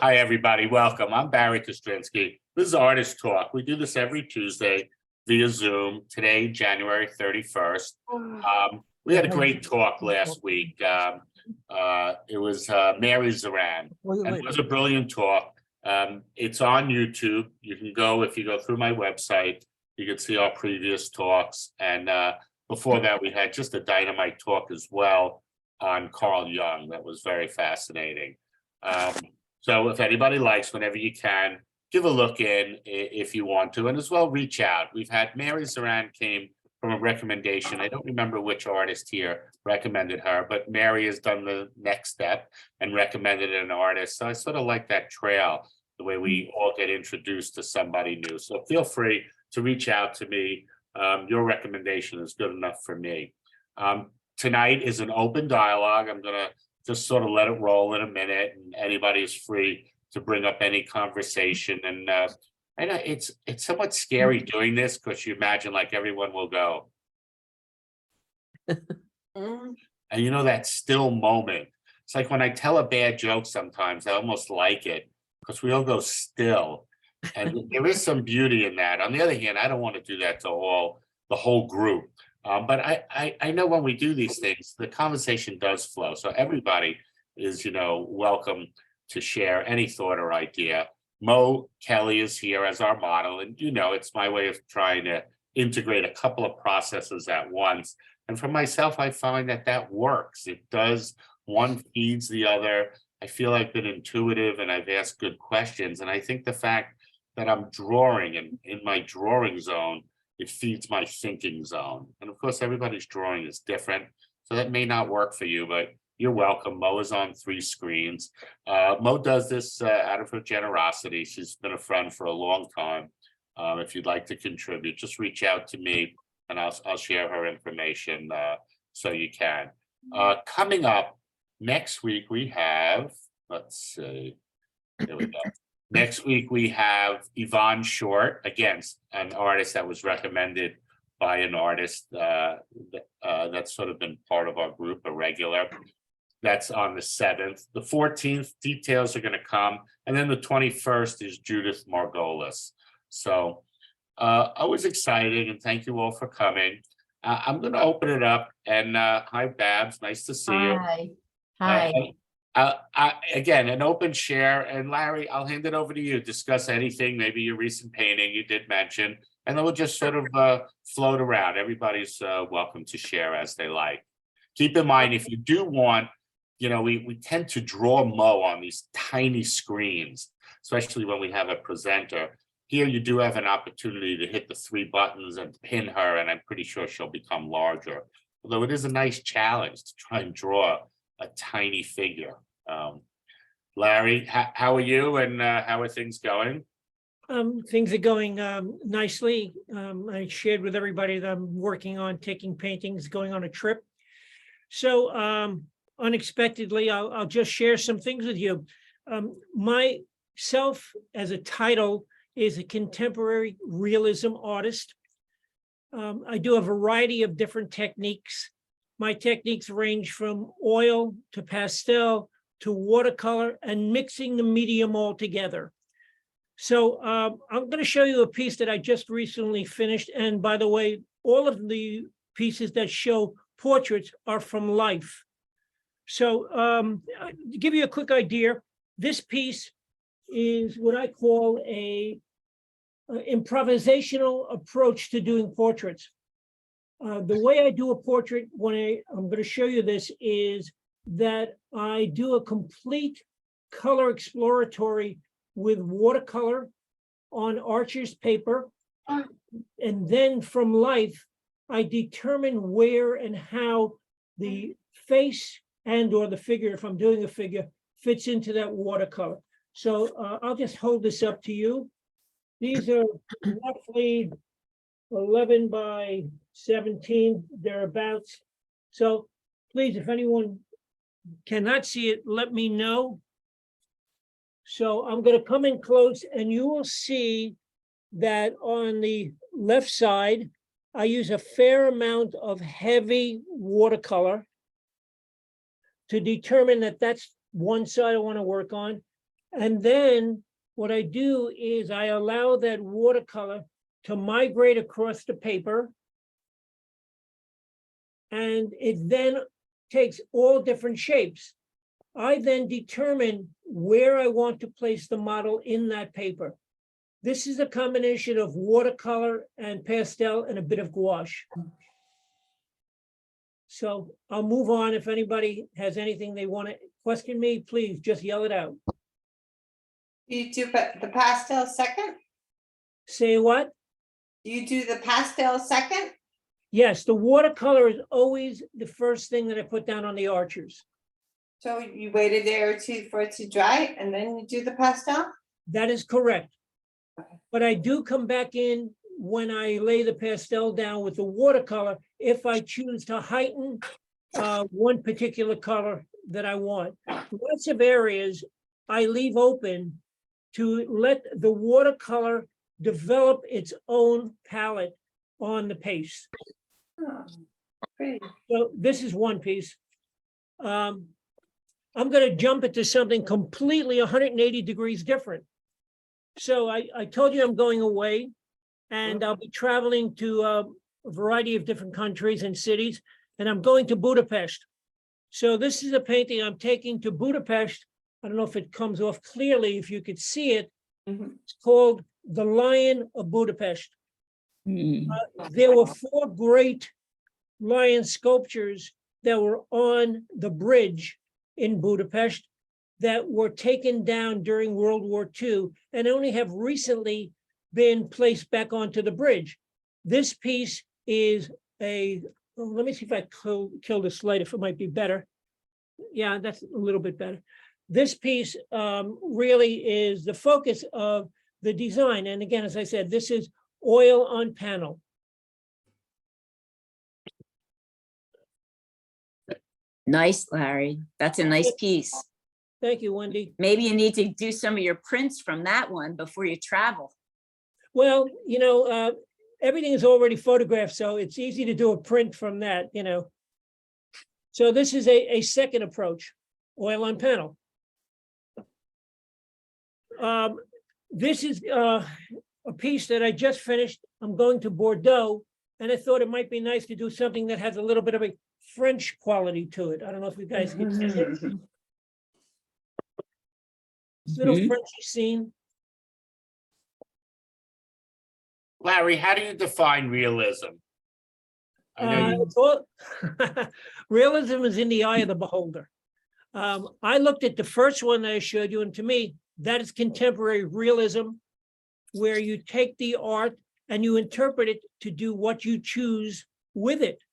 Hi, everybody. Welcome. I'm Barry Kostrinsky. This is Artist Talk. We do this every Tuesday via Zoom. Today, January 31st. We had a great talk last week. It was Mary Zoran, and it was a brilliant talk. It's on YouTube. You can go, if you go through my website, you can see our previous talks. And before that, we had just a dynamite talk as well on Carl Jung. That was very fascinating. So if anybody likes, whenever you can, give a look in if you want to, and as well reach out. We've had Mary Zoran came from a recommendation. I don't remember which artist here recommended her, but Mary has done the next step and recommended an artist. So I sort of like that trail, the way we all get introduced to somebody new. So feel free to reach out to me. Your recommendation is good enough for me. Tonight is an open dialogue. I'm gonna just sort of let it roll in a minute, and anybody's free to bring up any conversation. And I know it's somewhat scary doing this because you imagine like everyone will go. And you know that still moment. It's like when I tell a bad joke sometimes, I almost like it because we all go still. And there is some beauty in that. On the other hand, I don't want to do that to the whole group. But I know when we do these things, the conversation does flow. So everybody is, welcome to share any thought or idea. Mo Kelly is here as our model. And, it's my way of trying to integrate a couple of processes at once. And for myself, I find that works. It does. One feeds the other. I feel I've been intuitive and I've asked good questions. And I think the fact that I'm drawing and in my drawing zone, it feeds my thinking zone. And of course, everybody's drawing is different. So that may not work for you, but you're welcome. Mo is on 3 screens. Mo does this out of her generosity. She's been a friend for a long time. If you'd like to contribute, just reach out to me and I'll share her information so you can. Coming up next week, we have, let's see, there we go. Next week, we have Yvonne Short, again, an artist that was recommended by an artist that's sort of been part of our group, a regular. That's on the 7th. The 14th, details are going to come. And then the 21st is Judith Margolis. So I was excited, and thank you all for coming. I'm going to open it up. And hi, Babs. Nice to see you. Hi. Again, an open share, and Larry, I'll hand it over to you. Discuss anything, maybe your recent painting you did mention, and then we'll just sort of float around. Everybody's welcome to share as they like. Keep in mind, if you do want, we tend to draw Mo on these tiny screens, especially when we have a presenter. Here you do have an opportunity to hit the 3 buttons and pin her, and I'm pretty sure she'll become larger. Although it is a nice challenge to try and draw a tiny figure. Larry, how are you, and how are things going? Things are going nicely. I shared with everybody that I'm working on taking paintings, going on a trip. So unexpectedly, I'll just share some things with you. Myself as a title is a contemporary realism artist. I do a variety of different techniques. My techniques range from oil to pastel to watercolor and mixing the medium all together. So I'm going to show you a piece that I just recently finished. And by the way, all of the pieces that show portraits are from life. So to give you a quick idea, this piece is what I call a improvisational approach to doing portraits. The way I do a portrait when I'm going to show you this is that I do a complete color exploratory with watercolor on Archer's paper. And then from life, I determine where and how the face and or the figure, if I'm doing a figure, fits into that watercolor. So I'll just hold this up to you. These are roughly 11 by 17, thereabouts. So please, if anyone cannot see it, let me know. So I'm going to come in close, and you will see that on the left side, I use a fair amount of heavy watercolor to determine that that's one side I want to work on. And then what I do is I allow that watercolor to migrate across the paper. And it then takes all different shapes. I then determine where I want to place the model in that paper. This is a combination of watercolor and pastel and a bit of gouache. So I'll move on. If anybody has anything they want to question me, please just yell it out. You do the pastel second? Say what? You do the pastel second? Yes, the watercolor is always the first thing that I put down on the archers. So you wait a day or two for it to dry and then you do the pastel? That is correct. Okay. But I do come back in when I lay the pastel down with the watercolor if I choose to heighten one particular color that I want. Lots of areas I leave open to let the watercolor develop its own palette on the paste. Oh, pretty. So this is one piece. I'm going to jump into something completely 180 degrees different. So I told you I'm going away, and I'll be traveling to a variety of different countries and cities, and I'm going to Budapest. So this is a painting I'm taking to Budapest. I don't know if it comes off clearly, if you could see it. Mhm. It's called The Lion of Budapest. Mm. There were 4 great lion sculptures that were on the bridge in Budapest that were taken down during World War II and only have recently been placed back onto the bridge. This piece is let me see if I kill this light, if it might be better. Yeah, that's a little bit better. This piece really is the focus of the design. And again, as I said, this is oil on panel. Nice, Larry. That's a nice piece. Thank you, Wendy. Maybe you need to do some of your prints from that one before you travel. Well, everything is already photographed, so it's easy to do a print from that, So this is a second approach, oil on panel. This is a piece that I just finished. I'm going to Bordeaux, and I thought it might be nice to do something that has a little bit of a French quality to it. I don't know if you guys can see it. Little Mhm. Frenchy scene. Larry, how do you define realism? I know you, It's all realism is in the eye of the beholder. I looked at the first one that I showed you, and to me, that is contemporary realism, where you take the art and you interpret it to do what you choose with it.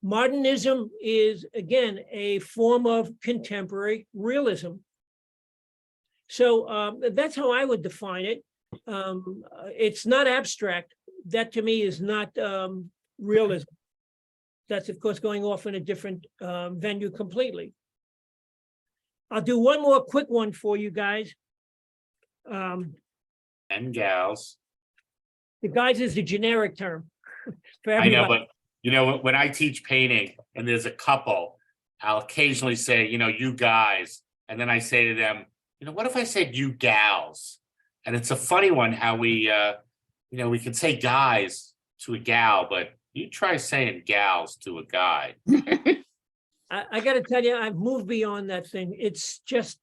Modernism is, again, a form of contemporary realism. So that's how I would define it. It's not abstract. That to me is not realism. That's, of course, going off in a different venue completely. I'll do one more quick one for you guys. and gals. The guys is the generic term for I know, everybody. but when I teach painting and there's a couple, I'll occasionally say, you guys, and then I say to them, what if I said you gals? And it's a funny one how we can say guys to a gal, but you try saying gals to a guy. I got to tell you, I've moved beyond that thing. It's just,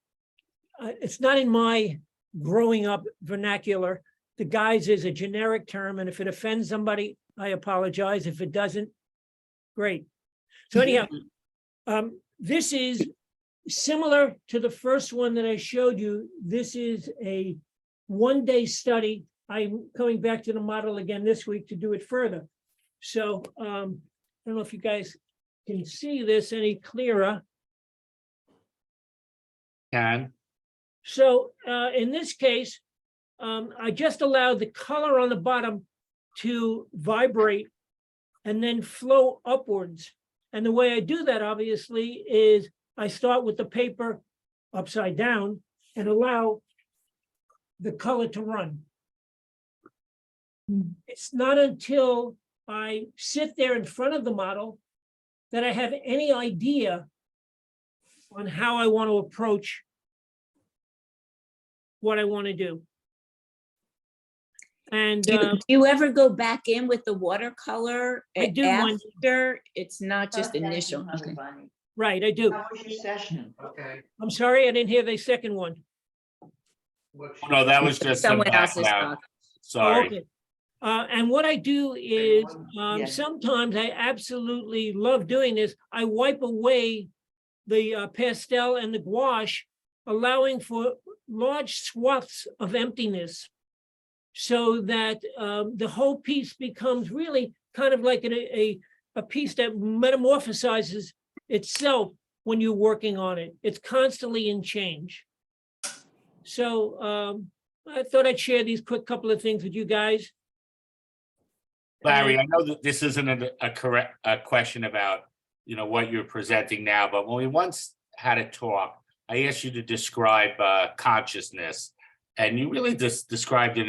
it's not in my growing up vernacular. The guys is a generic term, and if it offends somebody, I apologize. If it doesn't, great. So anyhow, this is similar to the first one that I showed you. This is a one-day study. I'm coming back to the model again this week to do it further. So I don't know if you guys can see this any clearer. Can So in this case, I just allowed the color on the bottom to vibrate and then flow upwards. And the way I do that, obviously, is I start with the paper upside down and allow the color to run. It's not until I sit there in front of the model that I have any idea on how I want to approach what I want to do. And Do you ever go back in with the watercolor I do one- after? It's not just Okay. initial, okay. right, I do. How was your session? Okay. I'm sorry, I didn't hear the second one. No, that was just some Someone else's background. talk. Oh, Sorry. okay. And what I do is, Yeah. sometimes I absolutely love doing this. I wipe away the pastel and the gouache, allowing for large swaths of emptiness, so that the whole piece becomes really kind of like a piece that metamorphosizes itself when you're working on it. It's constantly in change. So I thought I'd share these quick couple of things with you guys. Larry, I know that this isn't a question about, what you're presenting now, but when we once had a talk, I asked you to describe consciousness, and you really just described it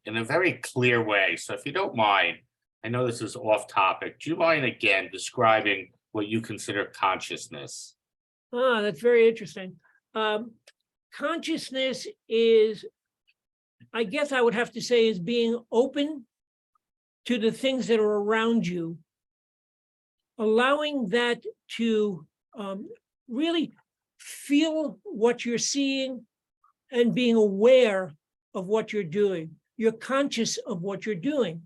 in a very clear way. So if you don't mind, I know this is off topic. Do you mind again describing what you consider consciousness? Ah, that's very interesting. Consciousness is, I guess I would have to say, is being open to the things that are around you, allowing that to really feel what you're seeing and being aware of what you're doing. You're conscious of what you're doing.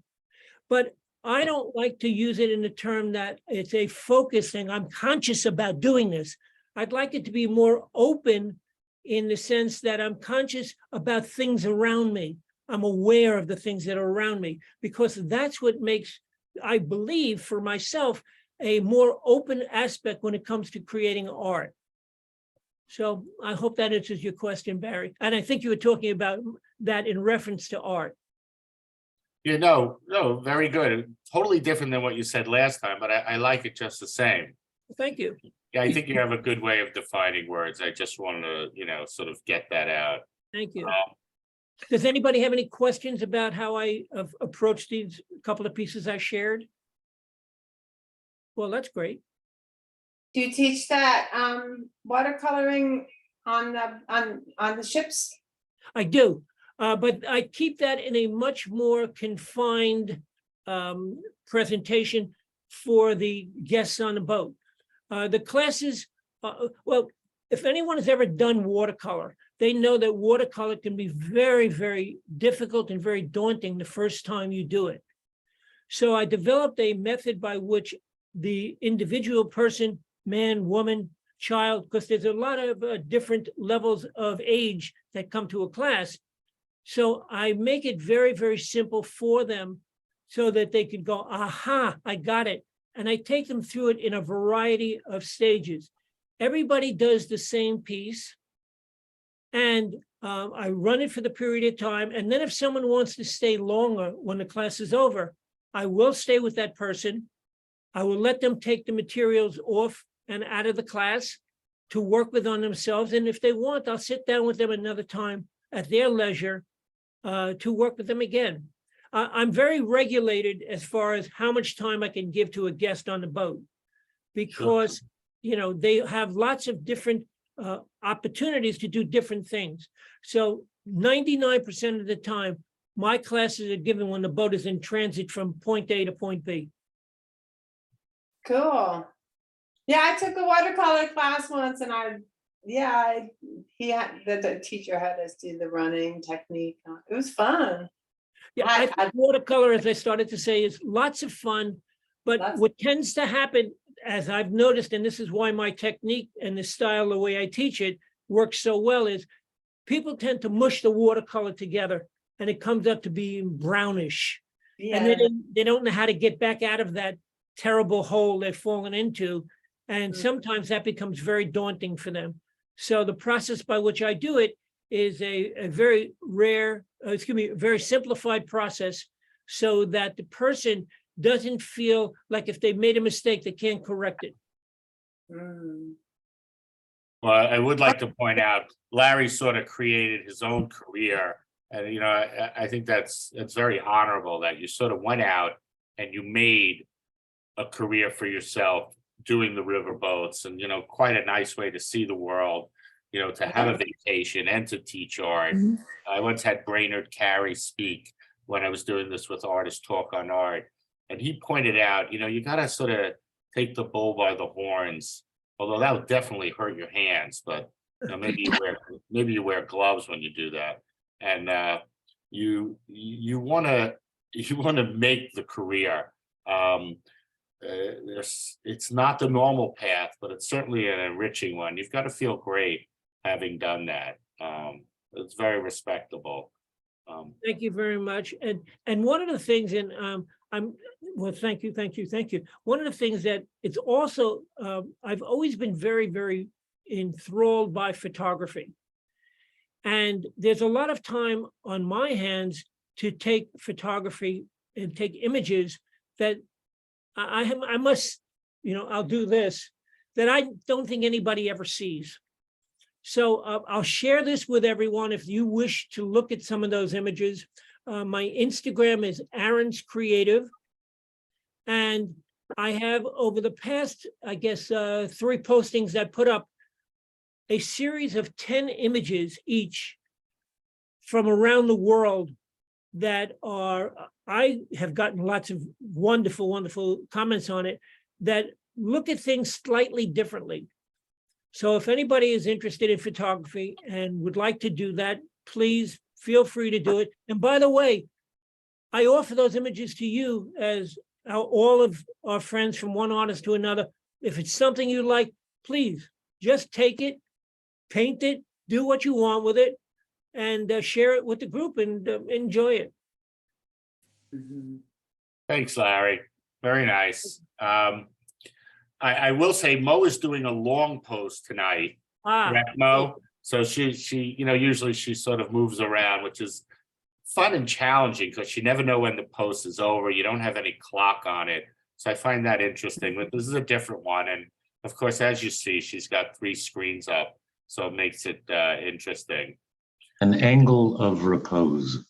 But I don't like to use it in the term that it's a focus thing. I'm conscious about doing this. I'd like it to be more open in the sense that I'm conscious about things around me. I'm aware of the things that are around me, because that's what makes, I believe, for myself, a more open aspect when it comes to creating art. So I hope that answers your question, Barry. And I think you were talking about that in reference to art. Yeah, no, very good. Totally different than what you said last time, but I like it just the same. Thank you. Yeah, I think you have a good way of defining words. I just wanted to, sort of get that out. Thank you. Um, Does anybody have any questions about how I have approached these couple of pieces I shared? Well, that's great. Do you teach that watercoloring on the ships? I do, but I keep that in a much more confined presentation for the guests on the boat. The classes, well, if anyone has ever done watercolor, they know that watercolor can be very, very difficult and very daunting the first time you do it. So I developed a method by which the individual person, man, woman, child, because there's a lot of different levels of age that come to a class. So I make it very, very simple for them so that they could go, aha, I got it. And I take them through it in a variety of stages. Everybody does the same piece. And I run it for the period of time. And then if someone wants to stay longer when the class is over, I will stay with that person. I will let them take the materials off and out of the class to work with on themselves. And if they want, I'll sit down with them another time at their leisure to work with them again. I'm very regulated as far as how much time I can give to a guest on the boat, because they have lots of different opportunities to do different things. So 99% of the time, my classes are given when the boat is in transit from point A to point B. Cool. Yeah, I took a watercolor class once, and the teacher had us do the running technique. It was fun. Yeah, I think watercolor, as I started to say, is lots of fun, but what tends to happen, as I've noticed, and this is why my technique and the style, the way I teach it, works so well, is people tend to mush the watercolor together, and it comes up to being brownish. Yeah. And then they don't know how to get back out of that terrible hole they've fallen into. And sometimes that becomes very daunting for them. So the process by which I do it is a very very simplified process, so that the person doesn't feel like if they've made a mistake, they can't correct it. Well, I would like to point out, Larry sort of created his own career. And, I think that's very honorable that you sort of went out and you made a career for yourself doing the river boats, and, quite a nice way to see the world. to have a vacation and to teach art. I once had Brainerd Carey speak when I was doing this with Artist Talk on Art. And he pointed out, you gotta sort of take the bull by the horns, although that would definitely hurt your hands, but maybe you wear gloves when you do that. And you wanna make the career. It's not the normal path, but it's certainly an enriching one. You've got to feel great having done that. It's very respectable. Thank you very much. And one of the things, and well, thank you. One of the things that it's also, I've always been very, very enthralled by photography. And there's a lot of time on my hands to take photography and take images that I must, I'll do this, that I don't think anybody ever sees. So I'll share this with everyone if you wish to look at some of those images. My Instagram is Aaron's Creative. And I have, over the past, I guess, 3 postings that put up a series of 10 images each from around the world that are, I have gotten lots of wonderful, wonderful comments on it that look at things slightly differently. So if anybody is interested in photography and would like to do that, please feel free to do it. And by the way, I offer those images to you as all of our friends from one artist to another. If it's something you like, please just take it, paint it, do what you want with it, and share it with the group and enjoy it. Thanks, Larry. Very nice. I will say Mo is doing a long post tonight. Correct, Mo? So she usually she sort of moves around, which is fun and challenging because you never know when the post is over. You don't have any clock on it. So I find that interesting, but this is a different one. And of course, as you see, she's got 3 screens up. So it makes it interesting. An angle of repose.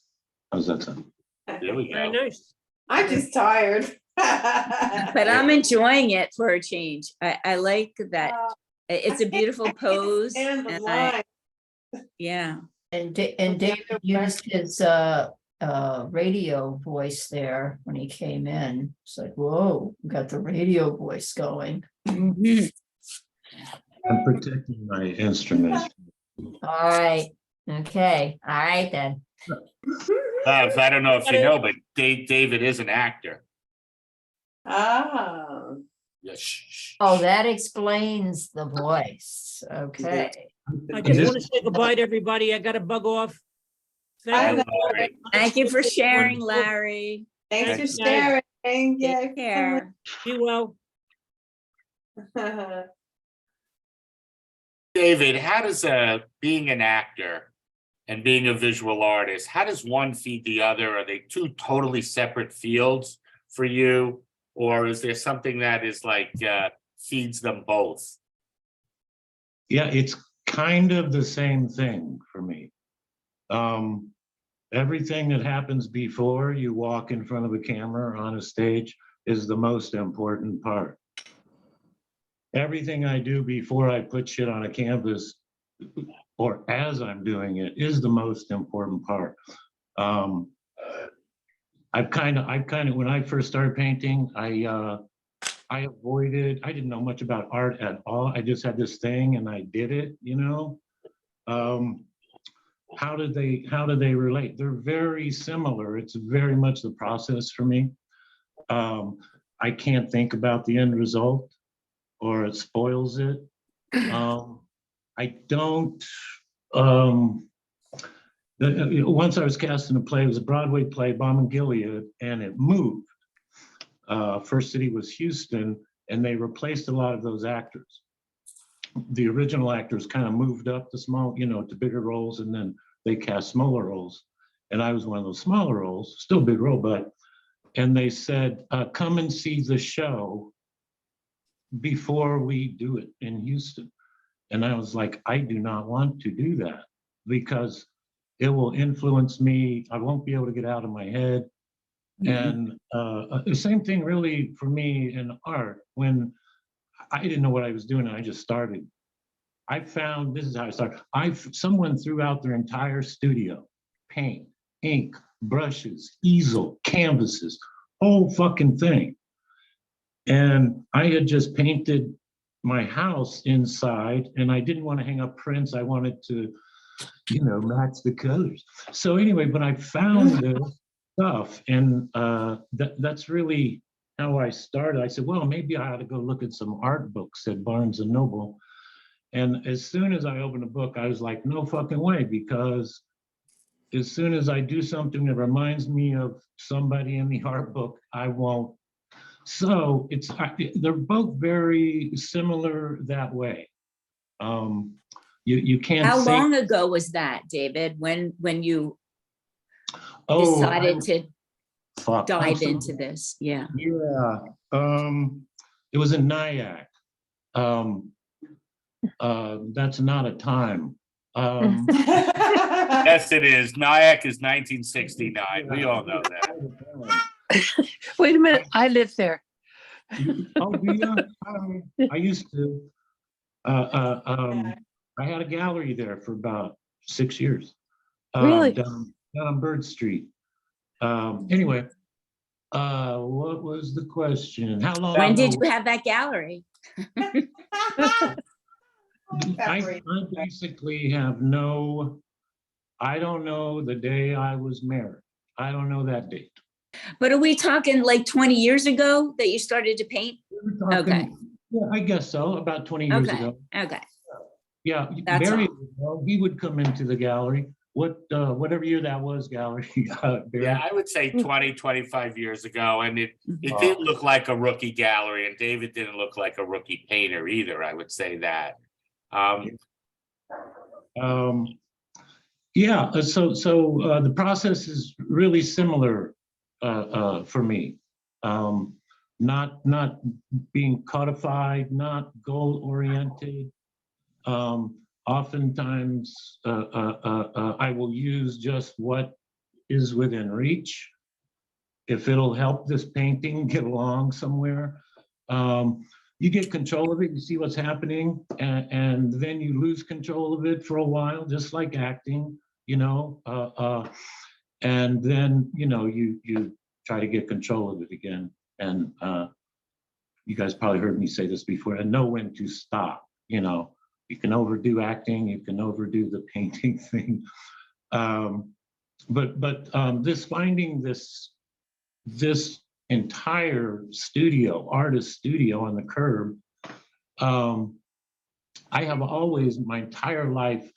How's that sound? There we Very go. nice. I'm just tired. But I'm enjoying it for a change. I like that. It's a beautiful pose. And the And line. yeah. And David used his radio voice there when he came in. It's like, whoa, we got the radio voice going. Mhm. I'm protecting my instruments. All right. Okay. All right then. I don't know if you know, but David is an actor. Oh. Yes. Oh, that explains the voice. Okay. I just want to say goodbye to everybody. I got to bug off. Thank you. Larry. Thank you for sharing, Larry. Thanks for Thanks, guys. sharing. Yeah. Take care. Be well. David, how does being an actor and being a visual artist, how does one feed the other? Are they 2 totally separate fields for you? Or is there something that is like feeds them both? Yeah, it's kind of the same thing for me. Everything that happens before you walk in front of a camera on a stage is the most important part. Everything I do before I put shit on a canvas or as I'm doing it is the most important part. I've kind of, when I first started painting, I avoided, I didn't know much about art at all. I just had this thing and I did it, How do they relate? They're very similar. It's very much the process for me. I can't think about the end result or it spoils it. I don't, once I was cast in a play, it was a Broadway play, Bomb and Gilead, and it moved. First city was Houston, and they replaced a lot of those actors. The original actors kind of moved up to small, to bigger roles, and then they cast smaller roles. And I was one of those smaller roles, still a big role, and they said, come and see the show before we do it in Houston. And I was like, I do not want to do that because it will influence me. I won't be able to get out of my head. And the same thing really for me in art, when I didn't know what I was doing, I just started. I found, this is how I started. Someone threw out their entire studio, paint, ink, brushes, easel, canvases, whole fucking thing. And I had just painted my house inside, and I didn't want to hang up prints. I wanted to, match the colors. So anyway, but I found this stuff, and that's really how I started. I said, well, maybe I ought to go look at some art books at Barnes and Noble. And as soon as I opened a book, I was like, no fucking way, because as soon as I do something that reminds me of somebody in the art book, I won't. So they're both very similar that way. You can't How say, long ago was that, David, when you oh, decided to fuck, I'm dive so- into this? Yeah. Yeah, it was in Nyack. That's not a time. Yes, it is. Nyack is 1969. We all know that. Wait a minute, I live there. Oh, yeah, I used to. I had a gallery there for about 6 years. Really? Down on Bird Street. Anyway, what was the question? How long? When did ago- you have that gallery? I basically have I don't know the day I was married. I don't know that date. But are we talking like 20 years ago that you started to paint? We were talking- Okay. Yeah, I guess so, about 20 years Okay, ago. okay. Yeah, That's Barry, all. he would come into the gallery. Whatever year that was, gallery. Barry. Yeah, I would say 20, 25 years ago, and it didn't look like a rookie gallery, and David didn't look like a rookie painter either, I would say that. Yeah, so the process is really similar for me. Not being codified, not goal oriented. Oftentimes, I will use just what is within reach. If it'll help this painting get along somewhere. You get control of it, you see what's happening, and then you lose control of it for a while, just like acting, and then, you try to get control of it again. And you guys probably heard me say this before, and know when to stop. You can overdo acting, you can overdo the painting thing. But finding this entire artist studio on the curb, I have always, my entire life,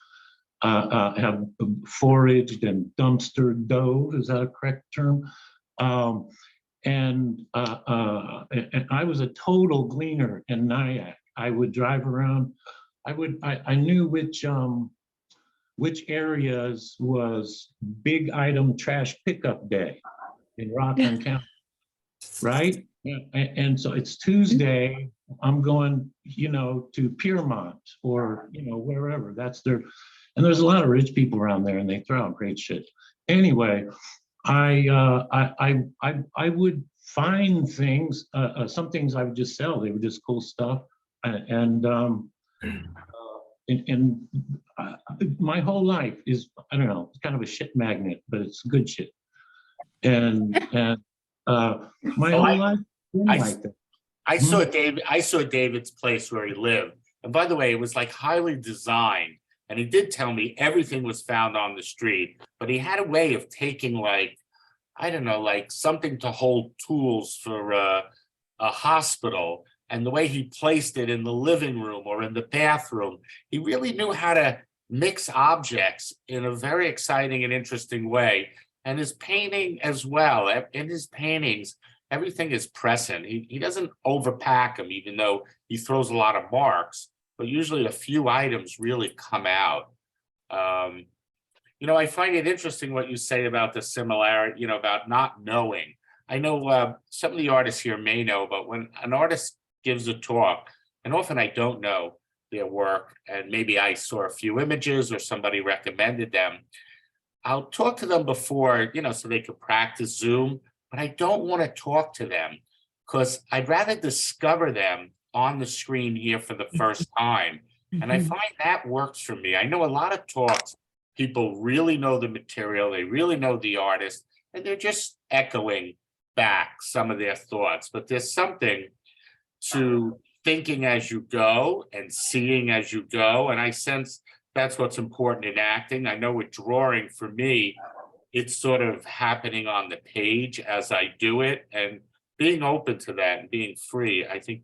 have foraged and dumpster dove, is that a correct term? And I was a total gleaner in Nyack. I would drive around. I knew which areas was big item trash pickup day in Rockland County, right? And so it's Tuesday, I'm going, to Piermont or, wherever. And there's a lot of rich people around there, and they throw out great shit. Anyway, I would find things, some things I would just sell. They were just cool stuff. And my whole life is, I don't know, it's kind of a shit magnet, but it's good shit. And my whole life been like that. I saw David's place where he lived. And by the way, it was like highly designed. And he did tell me everything was found on the street, but he had a way of taking like something to hold tools for a hospital. And the way he placed it in the living room or in the bathroom, he really knew how to mix objects in a very exciting and interesting way. And his painting as well, in his paintings, everything is present. He doesn't overpack them, even though he throws a lot of marks, but usually a few items really come out. I find it interesting what you say about the similarity, about not knowing. I know some of the artists here may know, but when an artist gives a talk, and often I don't know their work, and maybe I saw a few images or somebody recommended them, I'll talk to them before, so they could practice Zoom, but I don't want to talk to them because I'd rather discover them on the screen here for the first time And I Mhm. find that works for me. I know a lot of talks, people really know the material, they really know the artist, and they're just echoing back some of their thoughts. But there's something to thinking as you go and seeing as you go. And I sense that's what's important in acting. I know with drawing, for me, it's sort of happening on the page as I do it, and being open to that and being free, I think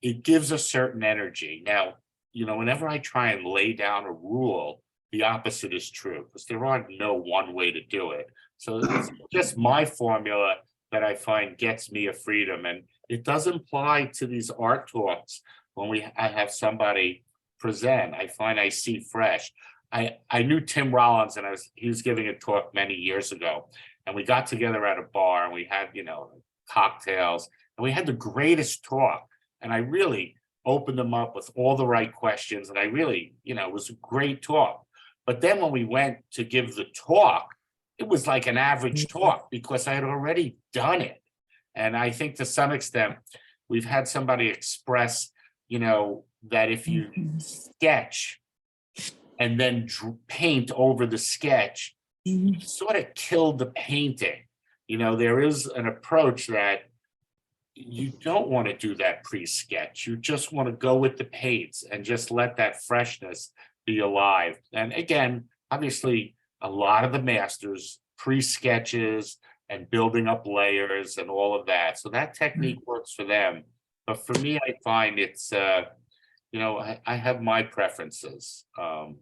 it gives a certain energy. Now, whenever I try and lay down a rule, the opposite is true, because there are no one way to do it. So it's just my formula that I find gets me a freedom, and it does apply to these art talks. When I have somebody present, I find I see fresh. I knew Tim Rollins, and he was giving a talk many years ago, and we got together at a bar and we had, cocktails, and we had the greatest talk. And I really opened them up with all the right questions, and I really, it was a great talk. But then when we went to give the talk, it was like an average talk because I had already done it. And I think to some extent, we've had somebody express, that if you sketch and then paint over the sketch, you sort of killed the painting. There is an approach that you don't want to do that pre-sketch. You just want to go with the paints and just let that freshness be alive. And again, obviously, a lot of the masters pre-sketches and building up layers and all of that. So that technique works for them. But for me, I find it's, I have my preferences. I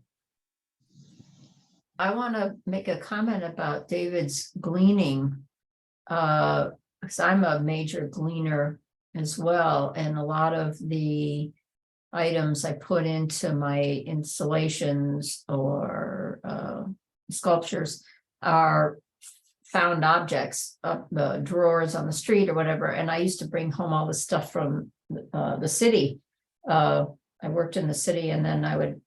want to make a comment about David's gleaning. Because I'm a major gleaner as well, and a lot of the items I put into my installations or sculptures are found objects, the drawers on the street or whatever. And I used to bring home all the stuff from the city. I worked in the city, and then I would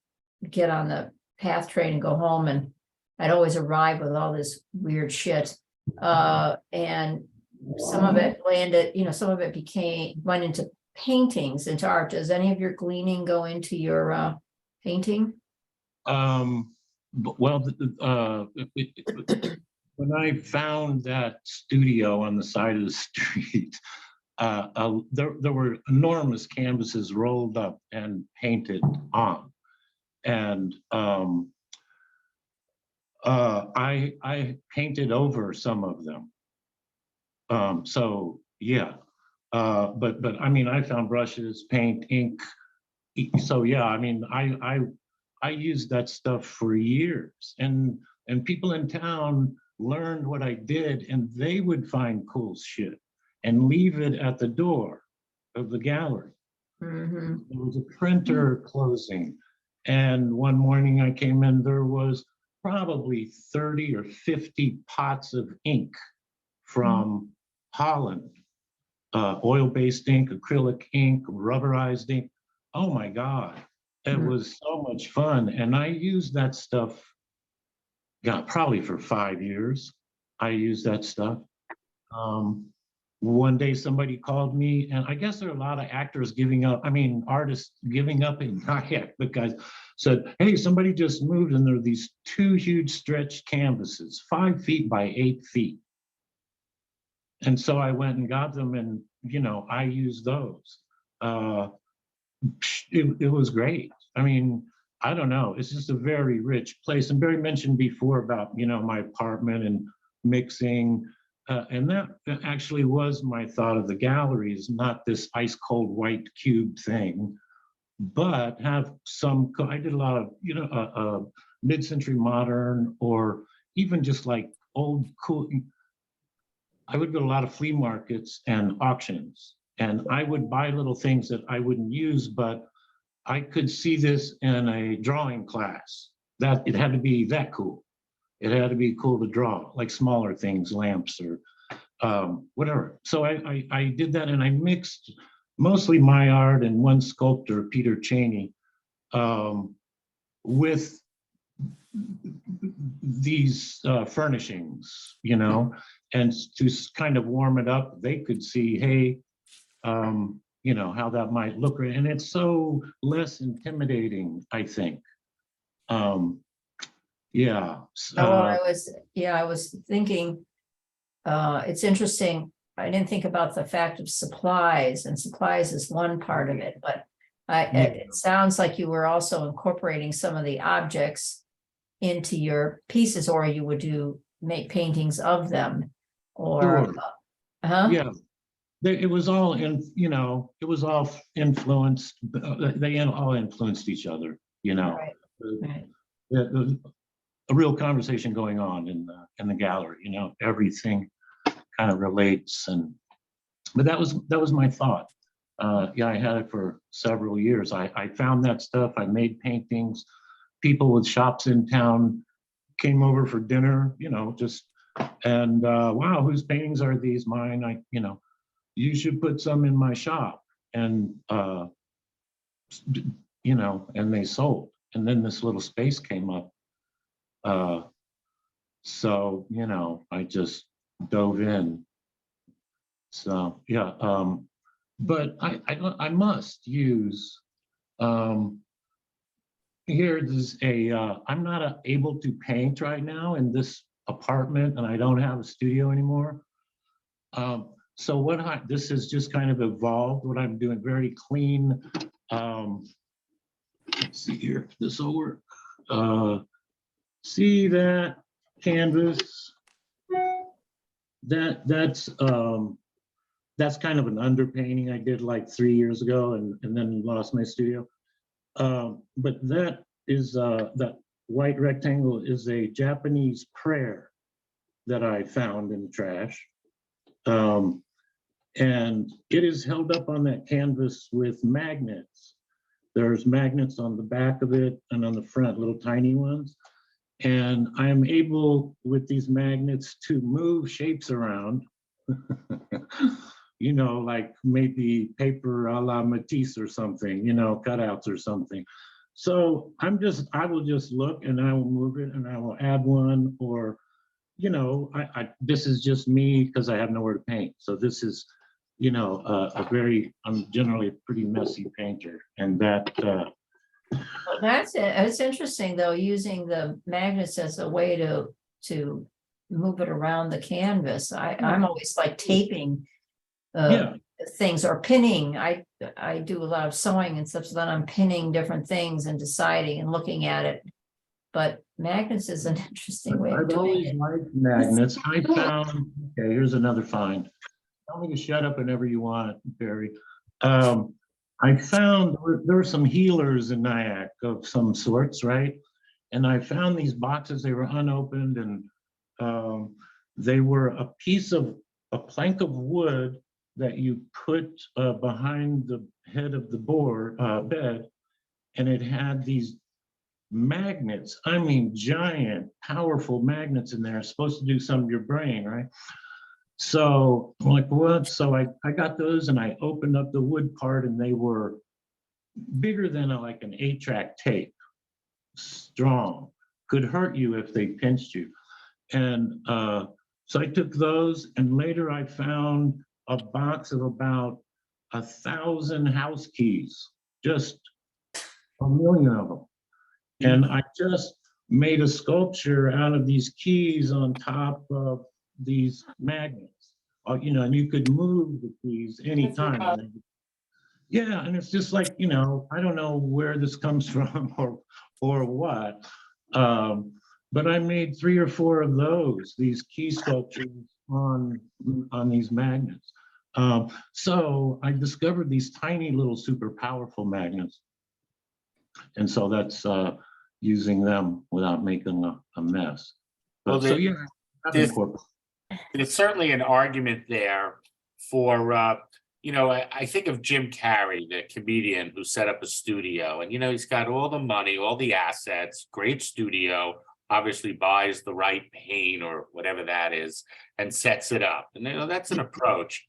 get on the PATH train and go home, and I'd always arrive with all this weird shit. And some of it landed, some of it went into paintings, into art. Does any of your gleaning go into your painting? Well, when I found that studio on the side of the street, there were enormous canvases rolled up and painted on. And I painted over some of them. So yeah, but I mean, I found brushes, paint, ink. So yeah, I mean, I used that stuff for years, and people in town learned what I did, and they would find cool shit and leave it at the door of the gallery. Mm-hmm. There was a printer closing, and one morning I came in, there was probably 30 or 50 pots of ink from Holland, oil-based ink, acrylic ink, rubberized ink. Oh my God, it was so much fun. And I used that stuff, probably for 5 years. I used that stuff. One day somebody called me, and I guess there are a lot of actors giving up, artists giving up in kayak, because said, hey, somebody just moved, and there are these 2 huge stretched canvases, 5 feet by 8 feet. And so I went and got them, and I used those. It was great. I don't know. It's just a very rich place. And Barry mentioned before about my apartment and mixing, and that actually was my thought of the galleries, not this ice cold white cube thing, but have some. I did a lot of mid-century modern, or even just like old cool. I would go to a lot of flea markets and auctions, and I would buy little things that I wouldn't use, but I could see this in a drawing class. That it had to be that cool. It had to be cool to draw, like smaller things, lamps or whatever. So I did that, and I mixed mostly my art and one sculptor, Peter Cheney, with these furnishings, and to kind of warm it up, they could see, hey, how that might look, and it's so less intimidating, I think. Yeah. I was thinking, it's interesting. I didn't think about the fact of supplies, and supplies is one part of it, but it sounds like you were also incorporating some of the objects into your pieces, or you would make paintings of them, or, Sure. huh? Yeah. It was all it was all influenced, they all influenced each other, Right, right. A real conversation going on in the gallery, everything kind of relates, but that was my thought. Yeah, I had it for several years. I found that stuff, I made paintings. People with shops in town came over for dinner, and wow, whose paintings are these? Mine. You should put some in my shop, and and they sold, and then this little space came up, so I just dove in. So yeah, but I must use, here's I'm not able to paint right now in this apartment, and I don't have a studio anymore. So this has just kind of evolved, what I'm doing, very clean. Let's see here, if this will work. See that canvas? That's kind of an underpainting I did like 3 years ago, and then lost my studio. But that is that white rectangle is a Japanese prayer that I found in the trash. And it is held up on that canvas with magnets. There's magnets on the back of it and on the front, little tiny ones. And I am able, with these magnets, to move shapes around, like maybe paper a la Matisse or something, cutouts or something. So I will just look, and I will move it, and I will add one, or, this is just me because I have nowhere to paint. So this is, I'm generally a pretty messy painter, and that. Well, that's it. It's interesting though, using the magnets as a way to move it around the canvas. I'm always like taping things, or pinning. I do a lot of sewing and stuff, so then I'm pinning different things and deciding and looking at it. But magnets is an interesting way of I've doing always it. liked magnets. I found, okay, here's another find. Tell me to shut up whenever you want, Barry. I found there were some healers in Nyack of some sorts, right? And I found these boxes, they were unopened, and they were a plank of wood that you put behind the head of the bed, and it had these magnets, I mean giant, powerful magnets in there, supposed to do something to your brain, right? So I'm like, what? So I got those, and I opened up the wood part, and they were bigger than like an 8-track tape, strong, could hurt you if they pinched you. And so I took those, and later I found a box of about 1,000 house keys, just a million of them. And I just made a sculpture out of these keys on top of these magnets. And you could move the keys anytime. Yeah, and it's just like, I don't know where this comes from or what. But I made 3 or 4 of these key sculptures on these magnets. So I discovered these tiny little super powerful magnets. And so that's using them without making a mess. But, Well, there's certainly an argument there for, I think of Jim Carrey, the comedian who set up a studio, and, he's got all the money, all the assets, great studio, obviously buys the right paint or whatever that is, and sets it up. And, that's an approach.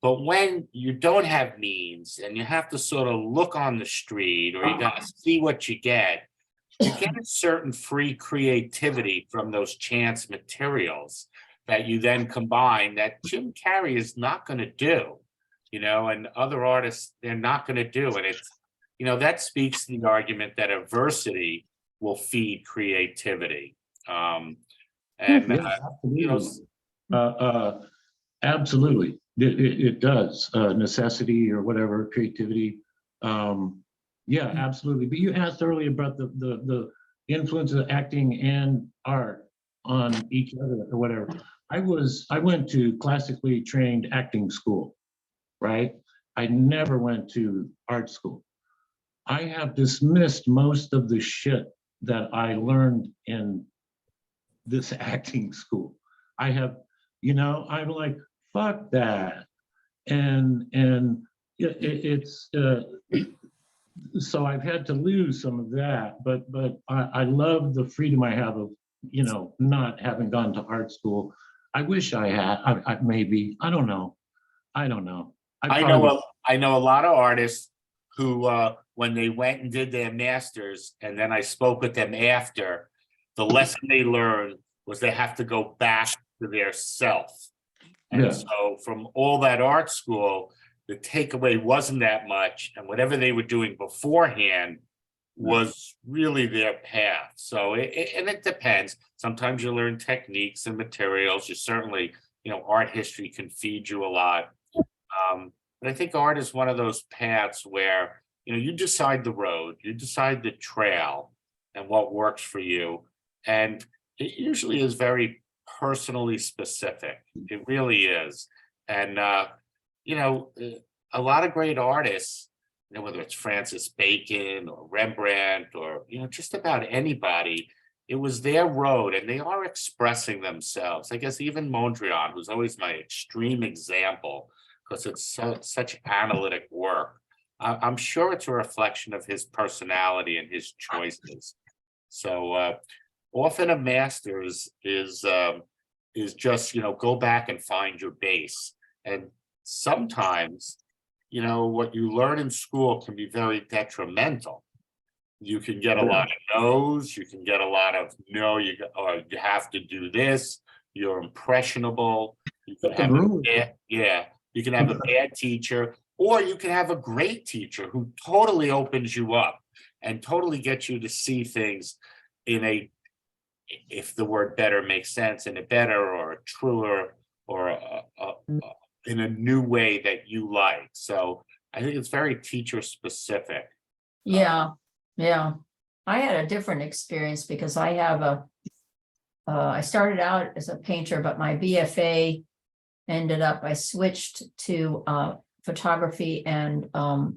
But when you don't have means and you have to sort of look on the street, or you got to see what you get a certain free creativity from those chance materials that you then combine that Jim Carrey is not going to do. you know, and other artists, they're not gonna do it. It's, you know, that speaks to the argument that adversity will feed creativity. And, Yeah, you know, absolutely. Absolutely, it does, necessity or whatever, creativity. Yeah, absolutely. But you asked earlier about the influence of acting and art on each other or whatever. I went to classically trained acting school, right? I never went to art school. I have dismissed most of the shit that I learned in this acting school. I have, you know, I'm like, fuck that. And it's so I've had to lose some of that, but I love the freedom I have of, you know, not having gone to art school. I wish I had. Maybe I don't know. I don't know. I probably know, I know a lot of artists who, when they went and did their masters, and then I spoke with them after, the lesson they learned was they have to go back to their self. And Yeah. so from all that art school, the takeaway wasn't that much, and whatever they were doing beforehand was really their path. So and it depends. Sometimes you learn techniques and materials. You certainly, you know, art history can feed you a lot. But I think art is one of those paths where, you know, you decide the road, you decide the trail and what works for you. And it usually is very personally specific. It really is. And, you know, a lot of great artists, you know, whether it's Francis Bacon or Rembrandt or, you know, just about anybody, it was their road and they are expressing themselves. I guess even Mondrian, who's always my extreme example, because it's such analytic work. I'm sure it's a reflection of his personality and his choices. So often a master's is just, you know, go back and find your base. And sometimes, you know, what you learn in school can be very detrimental. You can get a lot of no's, you can get a lot of no, or you have to do this, you're impressionable, you can have you can have a bad teacher, or you can have a great teacher who totally opens you up and totally gets you to see things in a, if the word better makes sense, in a better or a truer or in a new way that you like. So I think it's very teacher specific. Yeah, yeah. I had a different experience because I have I started out as a painter, but my BFA ended up, I switched to photography and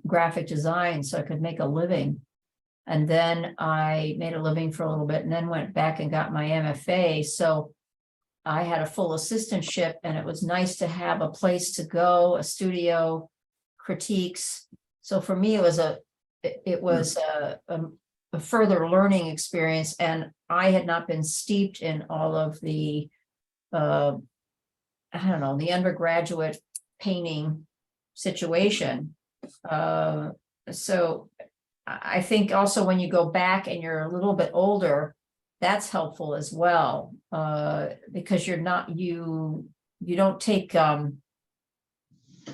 graphic design so I could make a living. And then I made a living for a little bit and then went back and got my MFA. So I had a full assistantship and it was nice to have a place to go, a studio, critiques. So for me, it was a further learning experience, and I had not been steeped in all of the I don't know, the undergraduate painting situation. So I think also when you go back and you're a little bit older, that's helpful as well, because you're not, you don't take,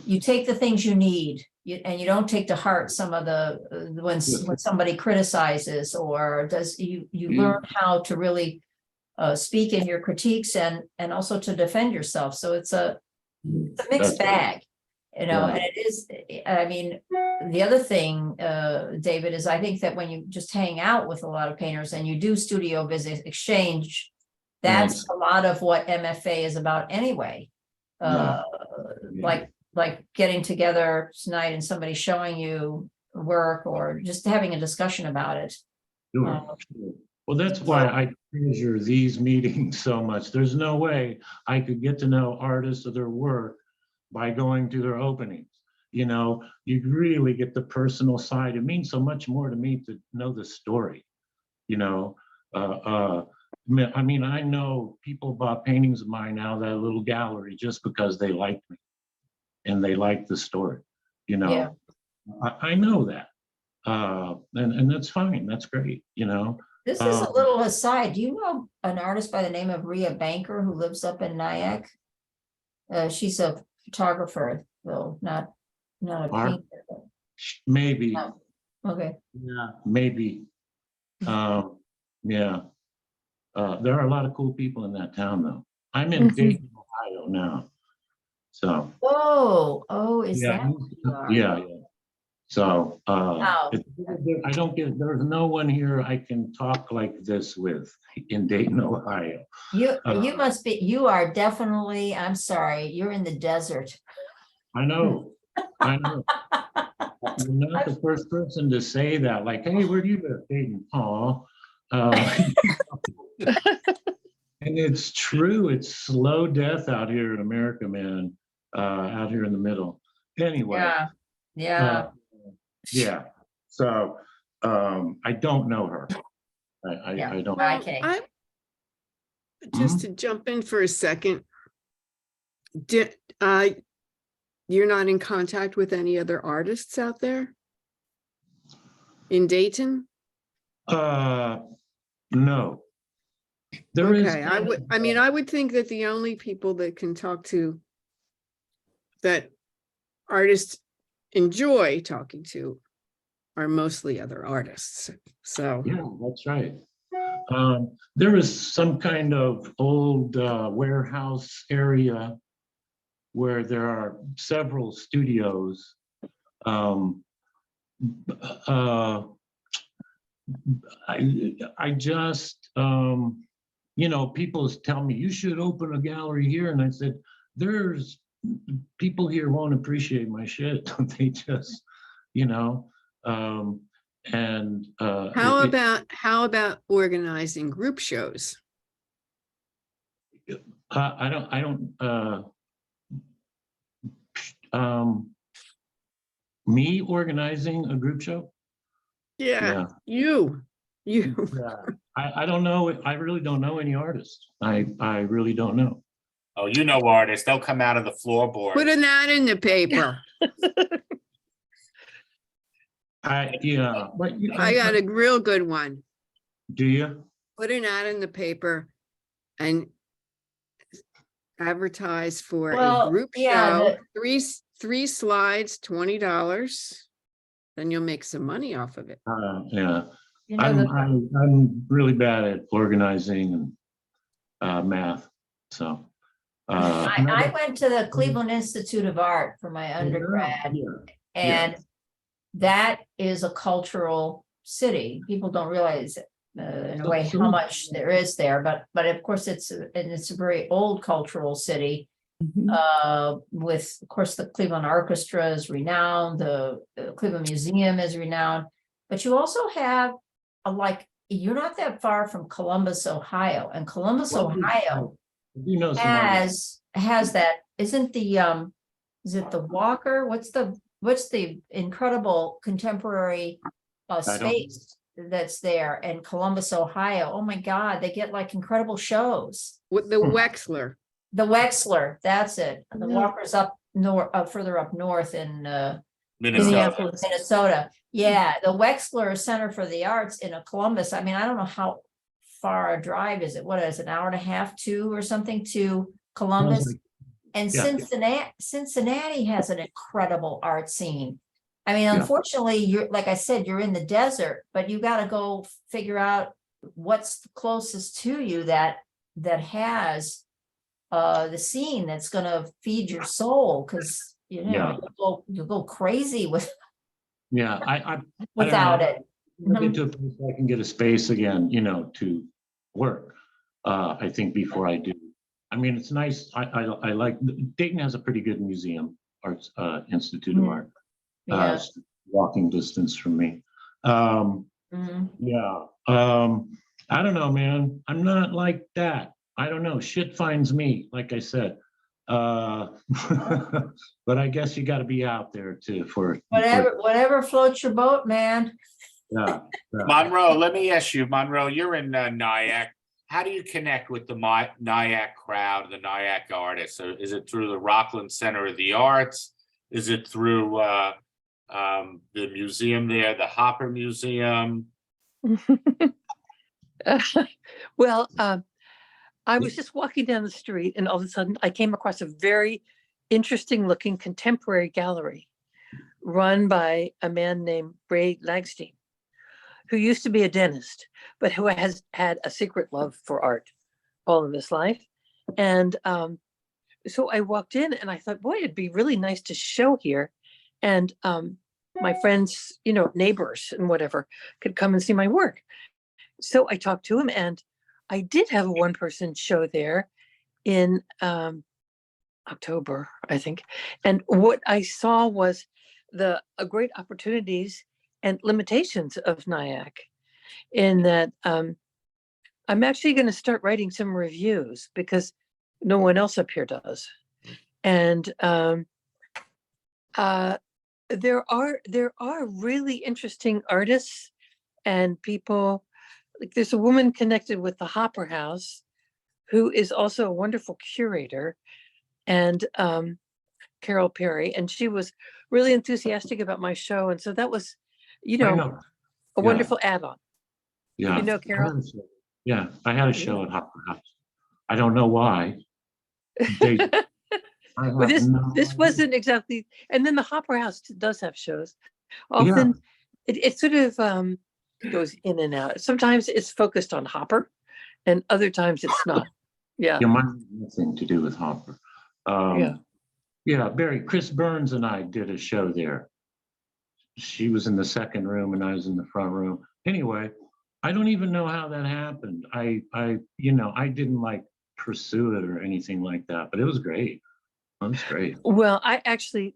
you take the things you need, and you don't take to heart some of the, when somebody criticizes or does, you learn how to really speak in your critiques and also to defend yourself. So it's a mixed bag, you know, and it is, I mean, the other thing, David, is I think that when you just hang out with a lot of painters and you do studio visit exchange, that's a lot of what MFA is about anyway. Like getting together tonight and somebody showing you work or just having a discussion about it. Sure. Well, that's why I treasure these meetings so much. There's no way I could get to know artists or their work by going to their openings. You know, you really get the personal side. It means so much more to me to know the story. You know, I mean, I know people bought paintings of mine out of that little gallery just because they liked me and they liked the story. You know, I know that, and that's fine. That's great. You know. This is a little aside. Do you know an artist by the name of Rhea Banker who lives up in Nyack? She's a photographer, though not not a Art? painter. But- Maybe, No. Okay. yeah, maybe. Yeah. There are a lot of cool people in that town, though. I'm in Mhm. Dayton, Ohio now. So, Oh, is yeah, that what you are? yeah. So, Wow. I don't get, there's no one here I can talk like this with in Dayton, Ohio. You Uh, must be, you are definitely, I'm sorry, you're in the desert. I know. You're not the first person to say that, like, hey, where do you live? Dayton. Aw. And it's true, it's slow death out here in America, man, out here in the middle. Anyway, Yeah. yeah, so, I don't know her. Yeah. I don't. Okay. I just to jump in for a second. Did you're not in contact with any other artists out there in Dayton? No. There is. Okay, I would think that the only people that can talk to that artists enjoy talking to are mostly other artists. So Yeah, that's right. There is some kind of old warehouse area where there are several studios. I just, people tell me you should open a gallery here, and I said, there's people here won't appreciate my shit. They just, and how about organizing group shows? I don't. Me organizing a group show? Yeah, you. Yeah. I don't know. I really don't know any artists. I really don't know. Oh, you know artists, they'll come out of the floorboard. Put an ad in the paper. Yeah. But I got a real good one. Do you? Put an ad in the paper and advertise for Well, a group yeah, show. Three slides, $20. Then you'll make some money off of it. Yeah. You know, I'm really bad at organizing and math. So I went to the Cleveland Institute of Art for my undergrad, and that is a cultural city. People don't realize in a way how much there is there, but of course it's a very old cultural city. With, of course, the Cleveland Orchestra is renowned, the Cleveland Museum is renowned, but you also have you're not that far from Columbus, Ohio, and Columbus, Ohio has that, isn't the is it the Walker? What's the incredible contemporary space that's there in Columbus, Ohio? Oh my God, they get like incredible shows. With the Wexler. The Wexler, that's it. The Yeah. Walker's up north, further up north in Minnesota. Minnesota. Yeah, the Wexler Center for the Arts in Columbus. I mean, I don't know how far a drive is it? What is it, an hour and a half, 2 or something to Columbus? And yeah. Cincinnati has an incredible art scene. I mean, Yeah. unfortunately, you're, like I said, you're in the desert, but you got to go figure out what's closest to you that has the scene that's going to feed your soul, because you'll go crazy with I without don't know. it. Get to a place where I can get a space again, to work. I think before I do. I mean, it's nice. I like Dayton has a pretty good museum, Arts Institute of Art. Yeah. Walking distance from me. Mhm. Yeah. I don't know, man. I'm not like that. I don't know. Shit finds me, like I said. But I guess you got to be out there too for Whatever floats your boat, man. Yeah. Monroe, let me ask you, Monroe, you're in Nyack. How do you connect with the Nyack crowd, the Nyack artists? Or is it through the Rockland Center of the Arts? Is it through the museum there, the Hopper Museum? Well, I was just walking down the street and all of a sudden I came across a very interesting looking contemporary gallery. run by a man named Ray Lagstein, who used to be a dentist, but who has had a secret love for art all of his life. And so I walked in and I thought, boy, it'd be really nice to show here. And my friends, you know, neighbors and whatever could come and see my work. So I talked to him, and I did have a one-person show there in October, I think. And what I saw was the great opportunities and limitations of NIAC, in that I'm actually going to start writing some reviews because no one else up here does. And there are really interesting artists and people. Like, there's a woman connected with the Hopper House who is also a wonderful curator, and Carol Perry, and she was really enthusiastic about my show. And so that was, you I know, know. a Yeah. wonderful add-on. Yeah. You know, I Carol? had a show. Yeah, I had a show at Hopper House. I don't know why. They, I Well, have no this idea. wasn't exactly, and then the Hopper House does have shows. Yeah. Often it sort of goes in and out. Sometimes it's focused on Hopper, and other times it's not. Yeah. Yeah, mine had nothing to do with Hopper. Yeah. Yeah, Barry, Chris Burns and I did a show there. She was in the second room and I was in the front room. Anyway, I don't even know how that happened. I didn't like pursue it or anything like that, but it was great. It was great. Well,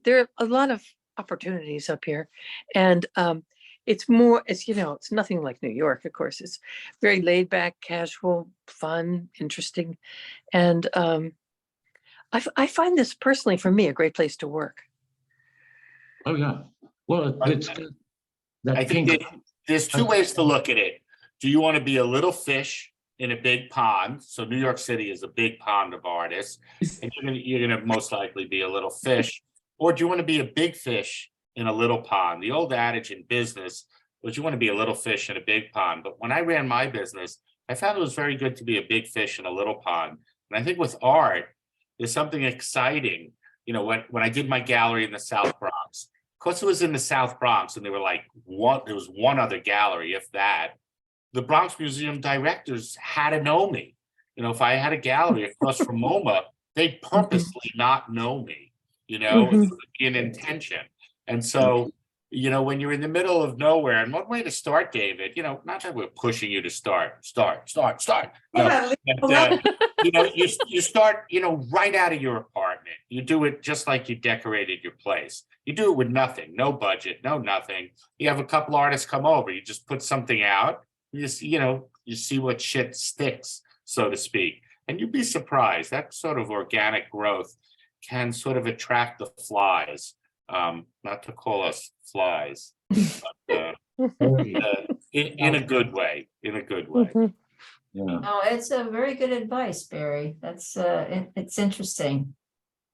there are a lot of opportunities up here, and it's nothing like New York, of course. It's very laid back, casual, fun, interesting. And I find this personally, for me, a great place to work. Oh yeah. Well, it's good. That I think pink. there's two ways to look at it. Do you want to be a little fish in a big pond? So New York City is a big pond of artists, and you're gonna most likely be a little fish. Or do you want to be a big fish in a little pond? The old adage in business was you want to be a little fish in a big pond. But when I ran my business, I found it was very good to be a big fish in a little pond. And I think with art, there's something exciting. You know, when I did my gallery in the South Bronx, of course it was in the South Bronx, and there was one other gallery, if that. The Bronx Museum directors had to know me. You know, if I had a gallery across from MoMA, they'd purposely not know me. You know, it would be an intention. And so, you know, when you're in the middle of nowhere, and one way to start, David, you know, not that we're pushing you to start. No, Yeah, but, you know, you start, you know, right out of your apartment. You do it just like you decorated your place. You do it with nothing, no budget, no nothing. You have a couple artists come over. You just put something out. You see what shit sticks, so to speak. And you'd be surprised. That sort of organic growth can sort of attract the flies. Not to call us flies, but in a good way. In a good way. Yeah. No, it's a very good advice, Barry. That's it's interesting.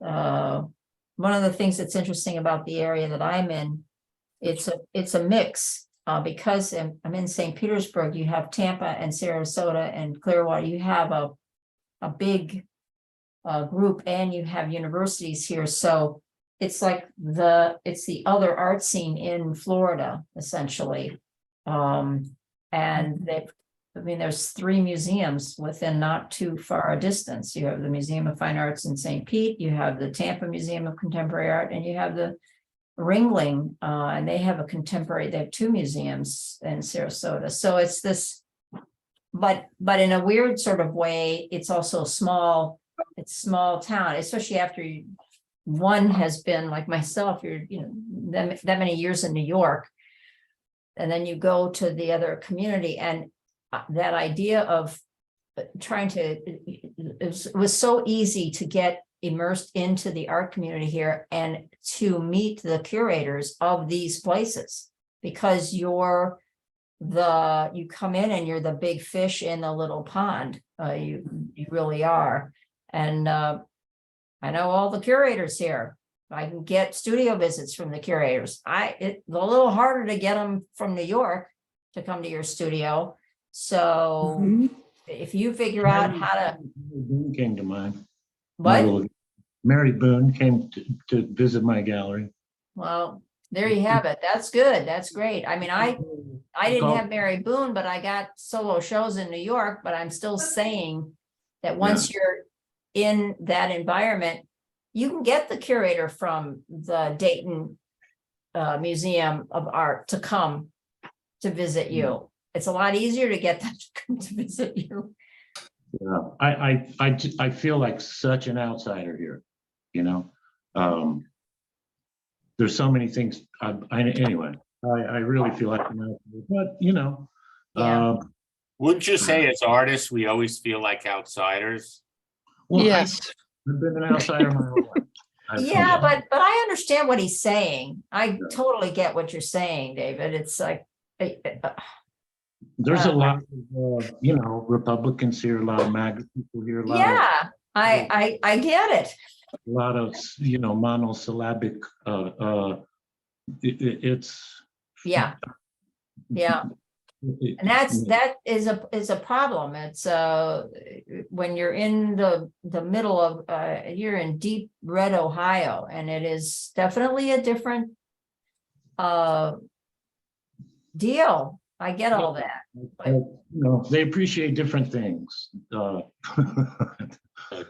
One of the things that's interesting about the area that I'm in, it's a mix. Because I'm in St. Petersburg, you have Tampa and Sarasota and Clearwater. You have a big group, and you have universities here. So it's like it's the other art scene in Florida, essentially. And there's 3 museums within not too far a distance. You have the Museum of Fine Arts in St. Pete, you have the Tampa Museum of Contemporary Art, and you have the Ringling, and they have 2 museums in Sarasota. So it's this, but in a weird sort of way, it's also small town, especially after one has been like myself, you're, that many years in New York. And then you go to the other community, and that idea of trying to, it was so easy to get immersed into the art community here and to meet the curators of these places, because you come in and you're the big fish in the little pond. You really are. And I know all the curators here. I can get studio visits from the curators. It's a little harder to get them from New York to come to your studio. So if you figure out how to, Boone came to mind. what? Mary Boone came to visit my gallery. Well, There you have it. That's good. That's great. I mean, I didn't Go- have Mary Boone, but I got solo shows in New York, but I'm still saying that once you're in that environment, you can get the curator from the Dayton Museum of Art to come to visit you. It's a lot easier to get them to come to visit you. Yeah, I feel like such an outsider here, you know? There's so many things, anyway, I really feel like an outsider, but, you know. Yeah. Wouldn't you say as artists, we always feel like outsiders? Well, Yes, I've been an outsider my whole life. Yeah, but I understand what he's saying. I totally get what you're saying, David. It's like, There's a lot of, you know, Republicans here, a lot of MAGA people here, a lot of, yeah, I get it. a lot of, you know, monosyllabic, it's. Yeah. Yeah. And that is a problem. It's when you're in the middle of you're in deep red Ohio, and it is definitely a different deal. I get all that. You know, they appreciate different things.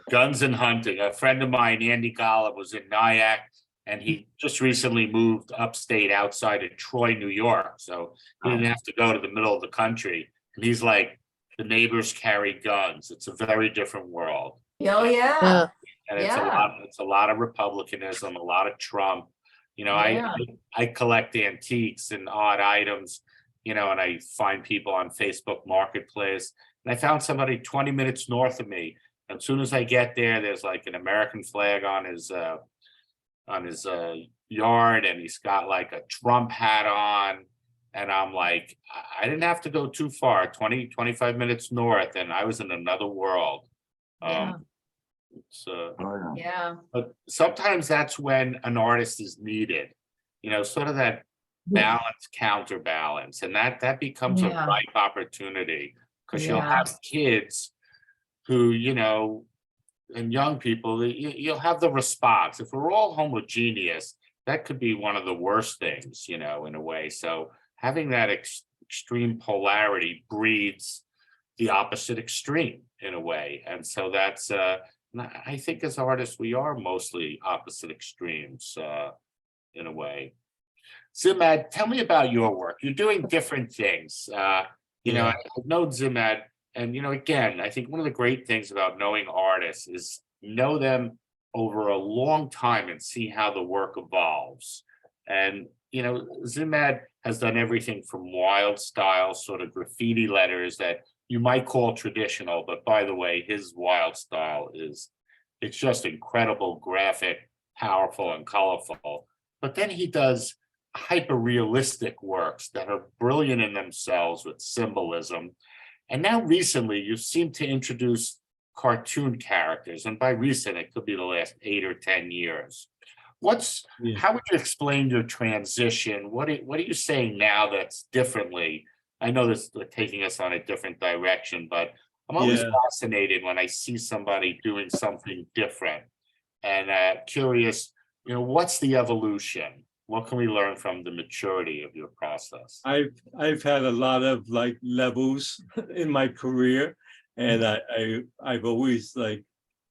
Guns and hunting. A friend of mine, Andy Golub, was in Nyack, and he just recently moved upstate outside of Troy, New York. So he didn't have to go to the middle of the country. And he's like, the neighbors carry guns. It's a very different world. Oh, yeah. yeah, And Yeah. it's a lot of republicanism, a lot of Trump. You know, Yeah. I collect antiques and odd items, you know, and I find people on Facebook Marketplace. And I found somebody 20 minutes north of me. As soon as I get there, there's like an American flag on his yard, and he's got like a Trump hat on. And I'm like, I didn't have to go too far, 25 minutes north, and I was in another world. Yeah. So, Yeah. but sometimes that's when an artist is needed, you know, sort of that balance, counterbalance, and that becomes a Yeah. ripe opportunity, because you'll Yeah. have kids who, you know, and young people, you'll have the response. If we're all homogeneous, that could be one of the worst things, you know, in a way. So having that extreme polarity breeds the opposite extreme in a way. And so that's, I think as artists, we are mostly opposite extremes in a way. Zimad, tell me about your work. You're doing different things. You know, I've known Zimad, and, you know, again, I think one of the great things about knowing artists is know them over a long time and see how the work evolves. And, you know, Zimad has done everything from wild style, sort of graffiti letters that you might call traditional, but by the way, his wild style it's just incredible, graphic, powerful, and colorful. But then he does hyper realistic works that are brilliant in themselves with symbolism. And now recently, you seem to introduce cartoon characters, and by recent, it could be the last 8 or 10 years. How would you explain your transition? What are you saying now that's differently? I know this is taking us on a different direction, but I'm always fascinated when I see somebody doing something different, and curious, you know, what's the evolution? What can we learn from the maturity of your process? I've had a lot of like levels in my career, and I've always like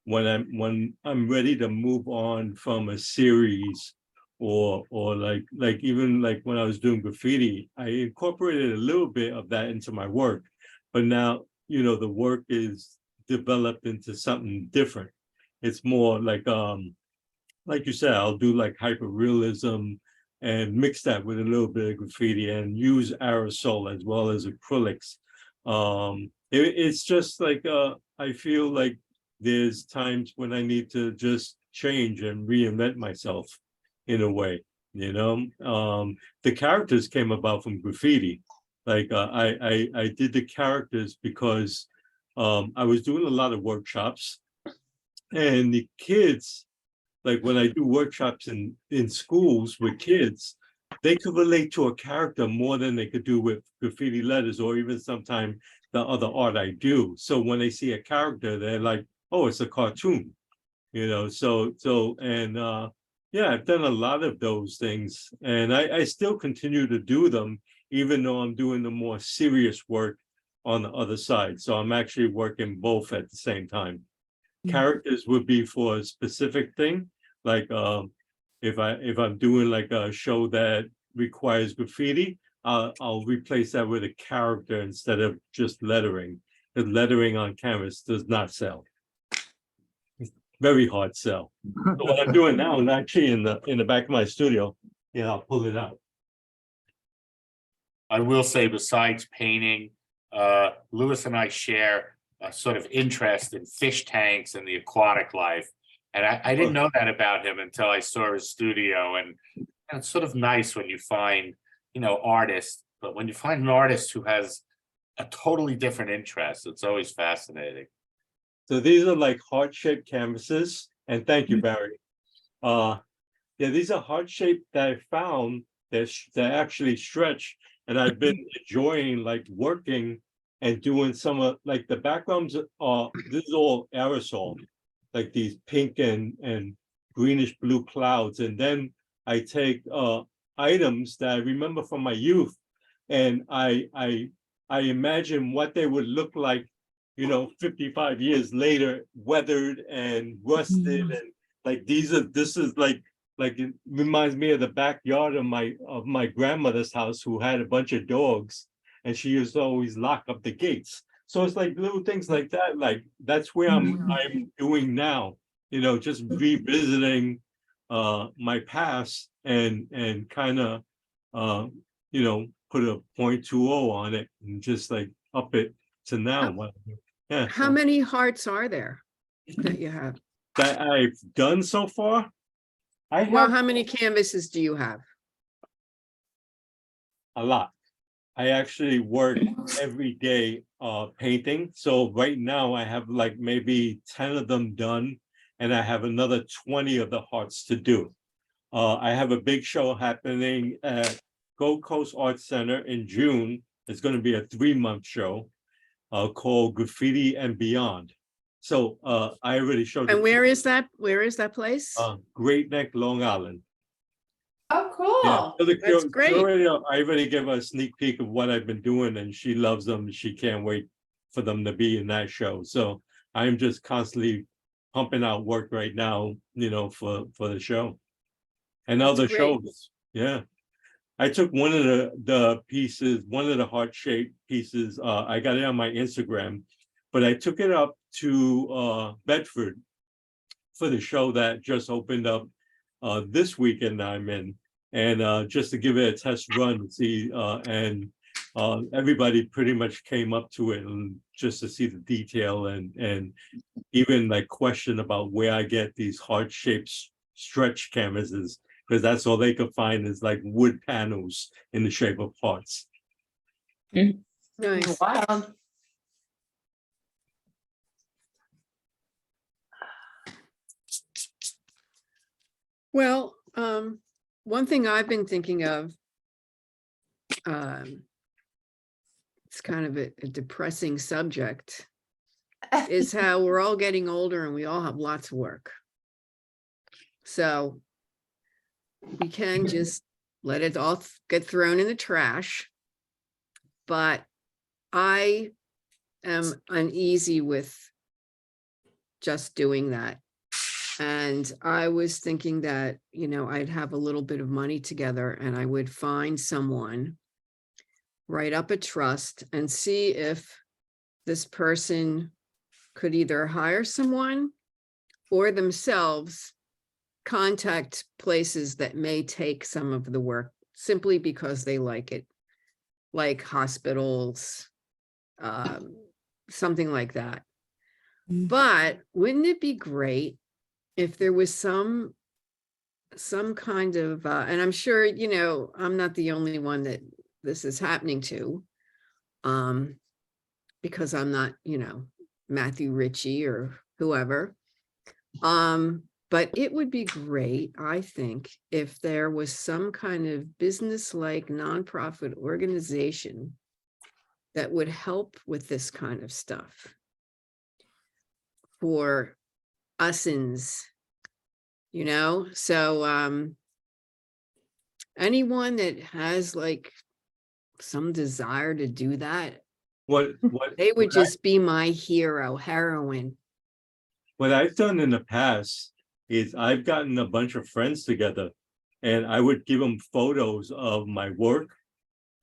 when I'm ready to move on from a series or like even like when I was doing graffiti, I incorporated a little bit of that into my work, but now, you know, the work is developed into something different. It's more like you said, I'll do like hyper realism and mix that with a little bit of graffiti and use aerosol as well as acrylics. It's just like I feel like there's times when I need to just change and reinvent myself in a way, you know. The characters came about from graffiti. Like I did the characters because I was doing a lot of workshops, and the kids, like when I do workshops in schools with kids, they could relate to a character more than they could do with graffiti letters or even sometimes the other art I do. So when they see a character, they're like, oh, it's a cartoon, you know. So Yeah, I've done a lot of those things, and I still continue to do them, even though I'm doing the more serious work on the other side. So I'm actually working both at the same time. Characters would be for a specific thing, like if I'm doing like a show that requires graffiti, I'll replace that with a character instead of just lettering. Because lettering on canvas does not sell. Very hard sell. So what I'm doing now is actually in the back of my studio. Yeah, I'll pull it out. I will say, besides painting, Lewis and I share a sort of interest in fish tanks and the aquatic life. And I didn't know that about him until I saw his studio. And it's sort of nice when you find, artists, but when you find an artist who has a totally different interest, it's always fascinating. So these are like heart-shaped canvases, and thank you, Barry. Yeah, these are heart-shaped that I found that actually stretch, and I've been enjoying like working and doing some of like the backgrounds are this is all aerosol, like these pink and greenish blue clouds, and then I take items that I remember from my youth, and I imagine what they would look like 55 years later, weathered and rusted, and like this is like it reminds me of the backyard of my grandmother's house, who had a bunch of dogs, and she used to always lock up the gates. So it's like little things like that, like that's where I'm doing now, just revisiting my past and kind of put a 0.20 on it and just like up it to now. Yeah. How many hearts are there that you have? That I've done so far? Well, how many canvases do you have? A lot. I actually work every day painting. So right now I have like maybe 10 of them done, and I have another 20 of the hearts to do. I have a big show happening at Gold Coast Arts Center in June. It's going to be a 3-month show called Graffiti and Beyond. So I already showed. And where is that? Where is that place? Great Neck, Long Island. Oh, cool. Yeah, so That's great. I already gave her a sneak peek of what I've been doing, and she loves them. She can't wait for them to be in that show. So I'm just constantly pumping out work right now, for the show and That's other great. shows. Yeah, I took one of the pieces, one of the heart-shaped pieces. I got it on my Instagram, but I took it up to Bedford for the show that just opened up this weekend I'm in, and just to give it a test run and see, and everybody pretty much came up to it and just to see the detail and even like question about where I get these heart-shaped stretch canvases, because that's all they could find is like wood panels in the shape of hearts. Nice. Wow. Well, one thing I've been thinking of, it's kind of a depressing subject, is how we're all getting older and we all have lots of work. So we can just let it all get thrown in the trash. But I am uneasy with just doing that. And I was thinking that, I'd have a little bit of money together and I would find someone, write up a trust and see if this person could either hire someone or themselves contact places that may take some of the work simply because they like it, like hospitals, something like that. But wouldn't it be great if there was some kind of, and I'm sure, I'm not the only one that this is happening to, because I'm not, Matthew Ritchie or whoever. But it would be great, I think, if there was some kind of business-like nonprofit organization that would help with this kind of stuff for usins you know, so anyone that has like some desire to do that, What they would what just be my heroine. what I've done in the past is I've gotten a bunch of friends together and I would give them photos of my work.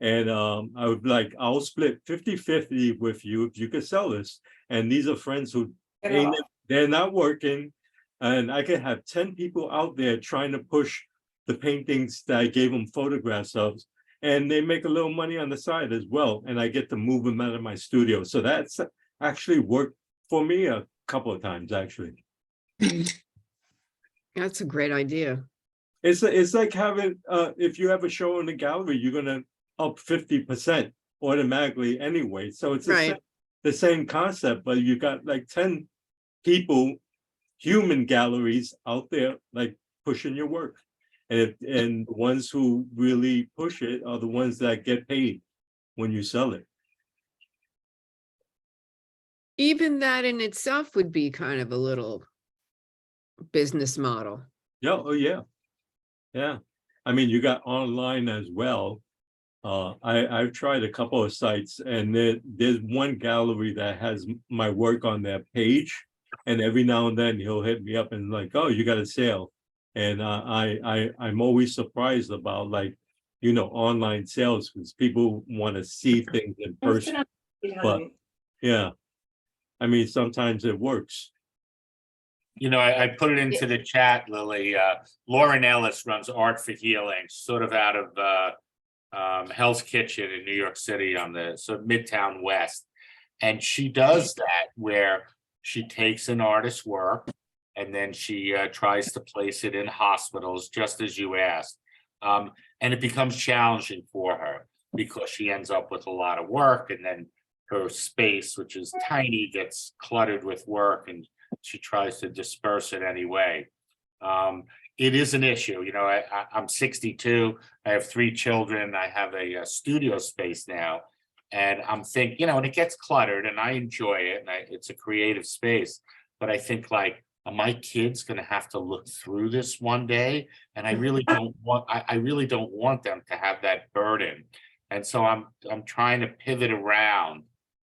And I would be like, I'll split 50-50 with you if you could sell this. And these are friends who they're not working. And I could have 10 people out there trying to push the paintings that I gave them photographs of. And they make a little money on the side as well. And I get to move them out of my studio. So that's actually worked for me a couple of times, actually. That's a great idea. It's like having, if you have a show in the gallery, you're gonna up 50% automatically anyway. So it's Right. the same concept, but you got like 10 people, human galleries out there, like pushing your work. And the ones who really push it are the ones that get paid when you sell it. Even that in itself would be kind of a little business model. Yeah, oh yeah. Yeah. I mean, you got online as well. I've tried a couple of sites and there's one gallery that has my work on their page. And every now and then he'll hit me up and like, oh, you got a sale. And I'm always surprised about like, you know, online sales because people want to see things in person. But yeah, I mean, sometimes it works. You know, I put it into the chat, Lily. Lauren Ellis runs Art for Healing, sort of out of Hell's Kitchen in New York City on the sort of Midtown West. And she does that where she takes an artist's work and then she tries to place it in hospitals, just as you asked. And it becomes challenging for her because she ends up with a lot of work and then her space, which is tiny, gets cluttered with work and she tries to disperse it anyway. It is an issue. You know, I'm 62. I have 3 children. I have a studio space now. And I'm thinking, you know, and it gets cluttered and I enjoy it. And it's a creative space. But I think like, are my kids going to have to look through this one day? And I really don't want, I really don't want them to have that burden. And so I'm trying to pivot around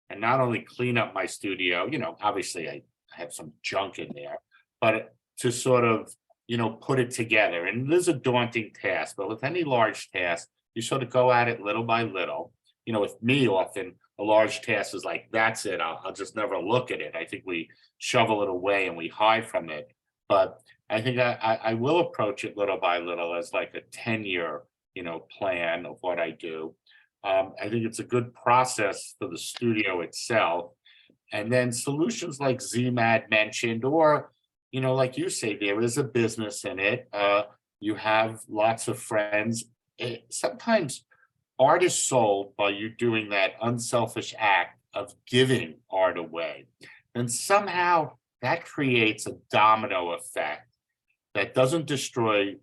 and not only clean up my studio, you know, obviously I have some junk in there, but to sort of, you know, put it together. And it is a daunting task, but with any large task, you sort of go at it little by little. You know, with me, often a large task is like, that's it, I'll just never look at it. I think we shovel it away and we hide from it. But I think I will approach it little by little as like a 10-year, you know, plan of what I do. I think it's a good process for the studio itself. And then solutions like ZMAD mentioned, or, you know, like you say, there is a business in it. You have lots of friends. Sometimes art is sold by you doing that unselfish act of giving art away. And somehow that creates a domino effect that doesn't destroy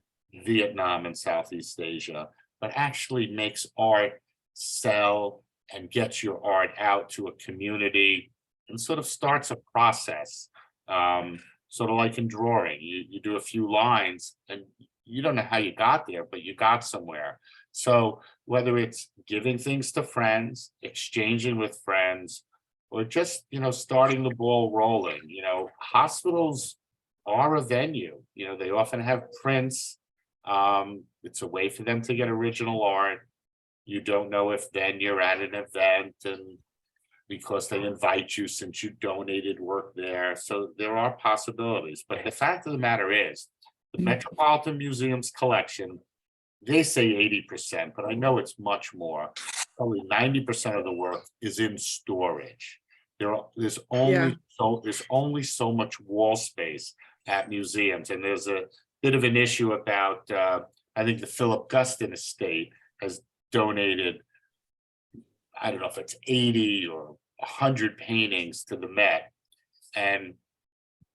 Vietnam and Southeast Asia, but actually makes art sell and gets your art out to a community and sort of starts a process. Sort of like in drawing, you do a few lines and you don't know how you got there, but you got somewhere. So whether it's giving things to friends, exchanging with friends, or just, you know, starting the ball rolling, you know, hospitals are a venue. You know, they often have prints. It's a way for them to get original art. You don't know if then you're at an event and because they invite you since you donated work there. So there are possibilities. But the fact of the matter is, the Metropolitan Museum's collection, they say 80%, but I know it's much more. Probably 90% of the work is in storage. There's only so much wall space at museums, and there's a bit of an issue about. I think the Philip Guston estate has donated, I don't know if it's 80 or 100 paintings to the Met, and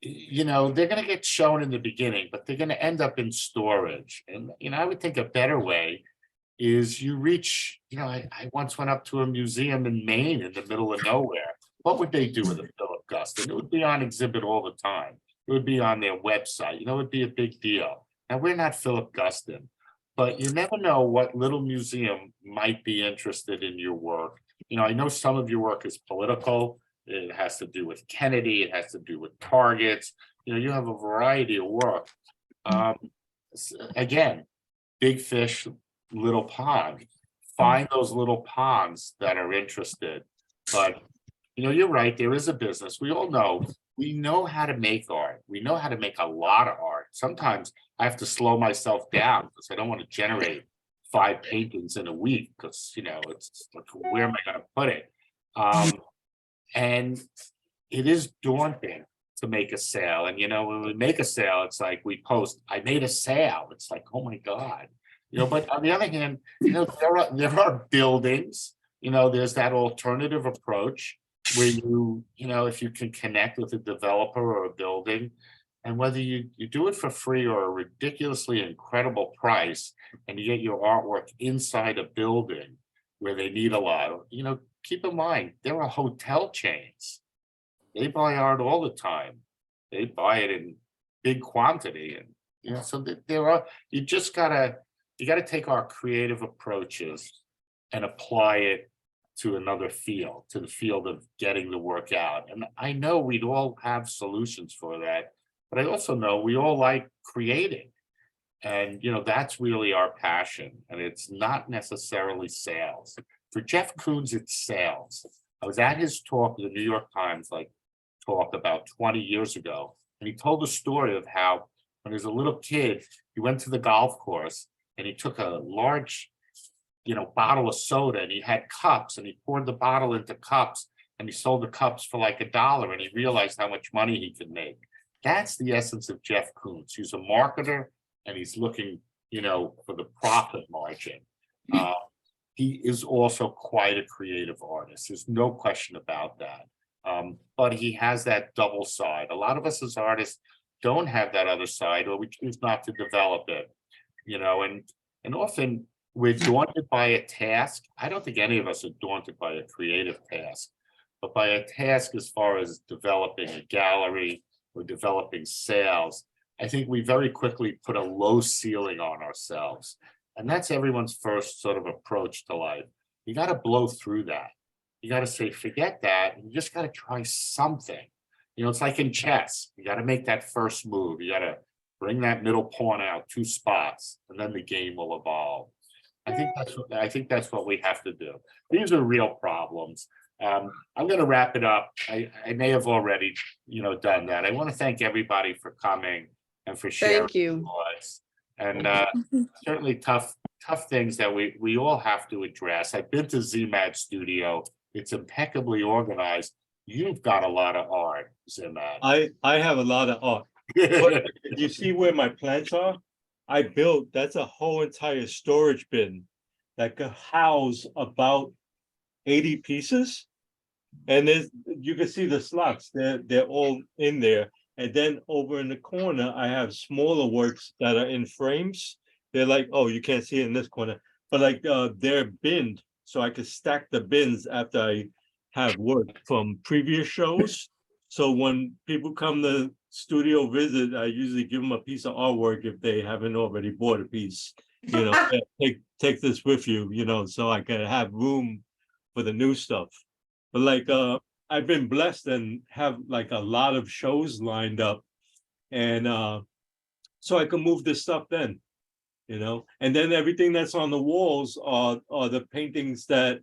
you know, they're going to get shown in the beginning, but they're going to end up in storage. And, you know, I would think a better way is you reach, you know, I once went up to a museum in Maine in the middle of nowhere. What would they do with a Philip Guston? It would be on exhibit all the time. it would be on their website, you know, it'd be a big deal. Now, we're not Philip Guston, but you never know what little museum might be interested in your work. You know, I know some of your work is political. It has to do with Kennedy, it has to do with targets. You know, you have a variety of work. Again, big fish, little pond. Find those little ponds that are interested. But, you know, you're right, there is a business. We all know, we know how to make art. We know how to make a lot of art. Sometimes I have to slow myself down because I don't want to generate 5 paintings in a week because, you know, it's like, where am I going to put it? And it is daunting to make a sale. And, you know, when we make a sale, it's like we post, I made a sale. It's like, oh my God. You know, but on the other hand, you know, there are buildings, you know, there's that alternative approach where you know, if you can connect with a developer or a building, and whether you do it for free or a ridiculously incredible price, and you get your artwork inside a building where they need a lot of, you know, keep in mind, there are hotel chains. They buy art all the time. They buy it in big quantity. And, you know, so there are, you gotta take our creative approaches and apply it to another field, to the field of getting the work out. And I know we'd all have solutions for that, but I also know we all like creating. And, you know, that's really our passion. And it's not necessarily sales. For Jeff Koons, it's sales. I was at his talk in the New York Times, like talk about 20 years ago. And he told a story of how when he was a little kid, he went to the golf course and he took a large, you know, bottle of soda and he had cups and he poured the bottle into cups and he sold the cups for like $1 and he realized how much money he could make. That's the essence of Jeff Koons. He's a marketer and he's looking, you know, for the profit margin. He is also quite a creative artist. There's no question about that. But he has that double side. A lot of us as artists don't have that other side, or we choose not to develop it, you know, and often we're daunted by a task. I don't think any of us are daunted by a creative task, but by a task as far as developing a gallery or developing sales, I think we very quickly put a low ceiling on ourselves. And that's everyone's first sort of approach to life. You got to blow through that. You got to say, forget that. You just got to try something. You know, it's like in chess. You got to make that first move. You got to bring that middle pawn out 2 spots, and then the game will evolve. I think that's what we have to do. These are real problems. I'm going to wrap it up. I may have already, you know, done that. I want to thank everybody for coming and for sharing. Thank you. With us. And certainly tough things that we all have to address. I've been to ZMAD Studio. It's impeccably organized. You've got a lot of art, ZMAD. I have a lot of art. But you see where my plants are? I built, that's a whole entire storage bin that could house about 80 pieces. And you can see the slots, they're all in there. And then over in the corner, I have smaller works that are in frames. They're like, oh, you can't see it in this corner, but like they're binned. So I could stack the bins after I have work from previous shows. So when people come to studio visit, I usually give them a piece of artwork if they haven't already bought a piece. You know, take this with you, you know, so I can have room for the new stuff. But like I've been blessed and have like a lot of shows lined up, and so I can move this stuff then, you know. And then everything that's on the walls are the paintings that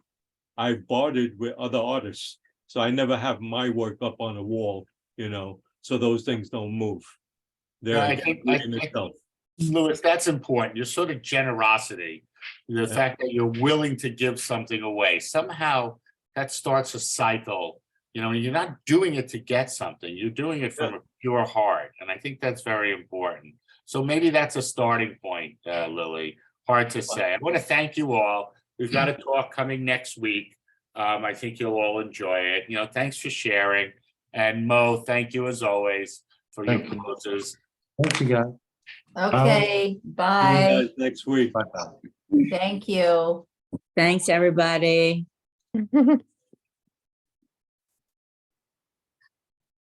I've bartered with other artists. So I never have my work up on a wall, you know, so those things don't move. They're I think Louis, that's important. Your sort of generosity, the fact that you're willing to give something away, somehow that starts a cycle. You know, you're not doing it to get something, you're doing it from a pure heart. And I think that's very important. So maybe that's a starting point, Lily. Hard to say. I want to thank you all. We've got a talk coming next week. I think you'll all enjoy it. You know, thanks for sharing. And Mo, thank you as always for your closes. Thank you, guys. Okay, bye. Next week. Bye-bye. Thank you. Thanks, everybody.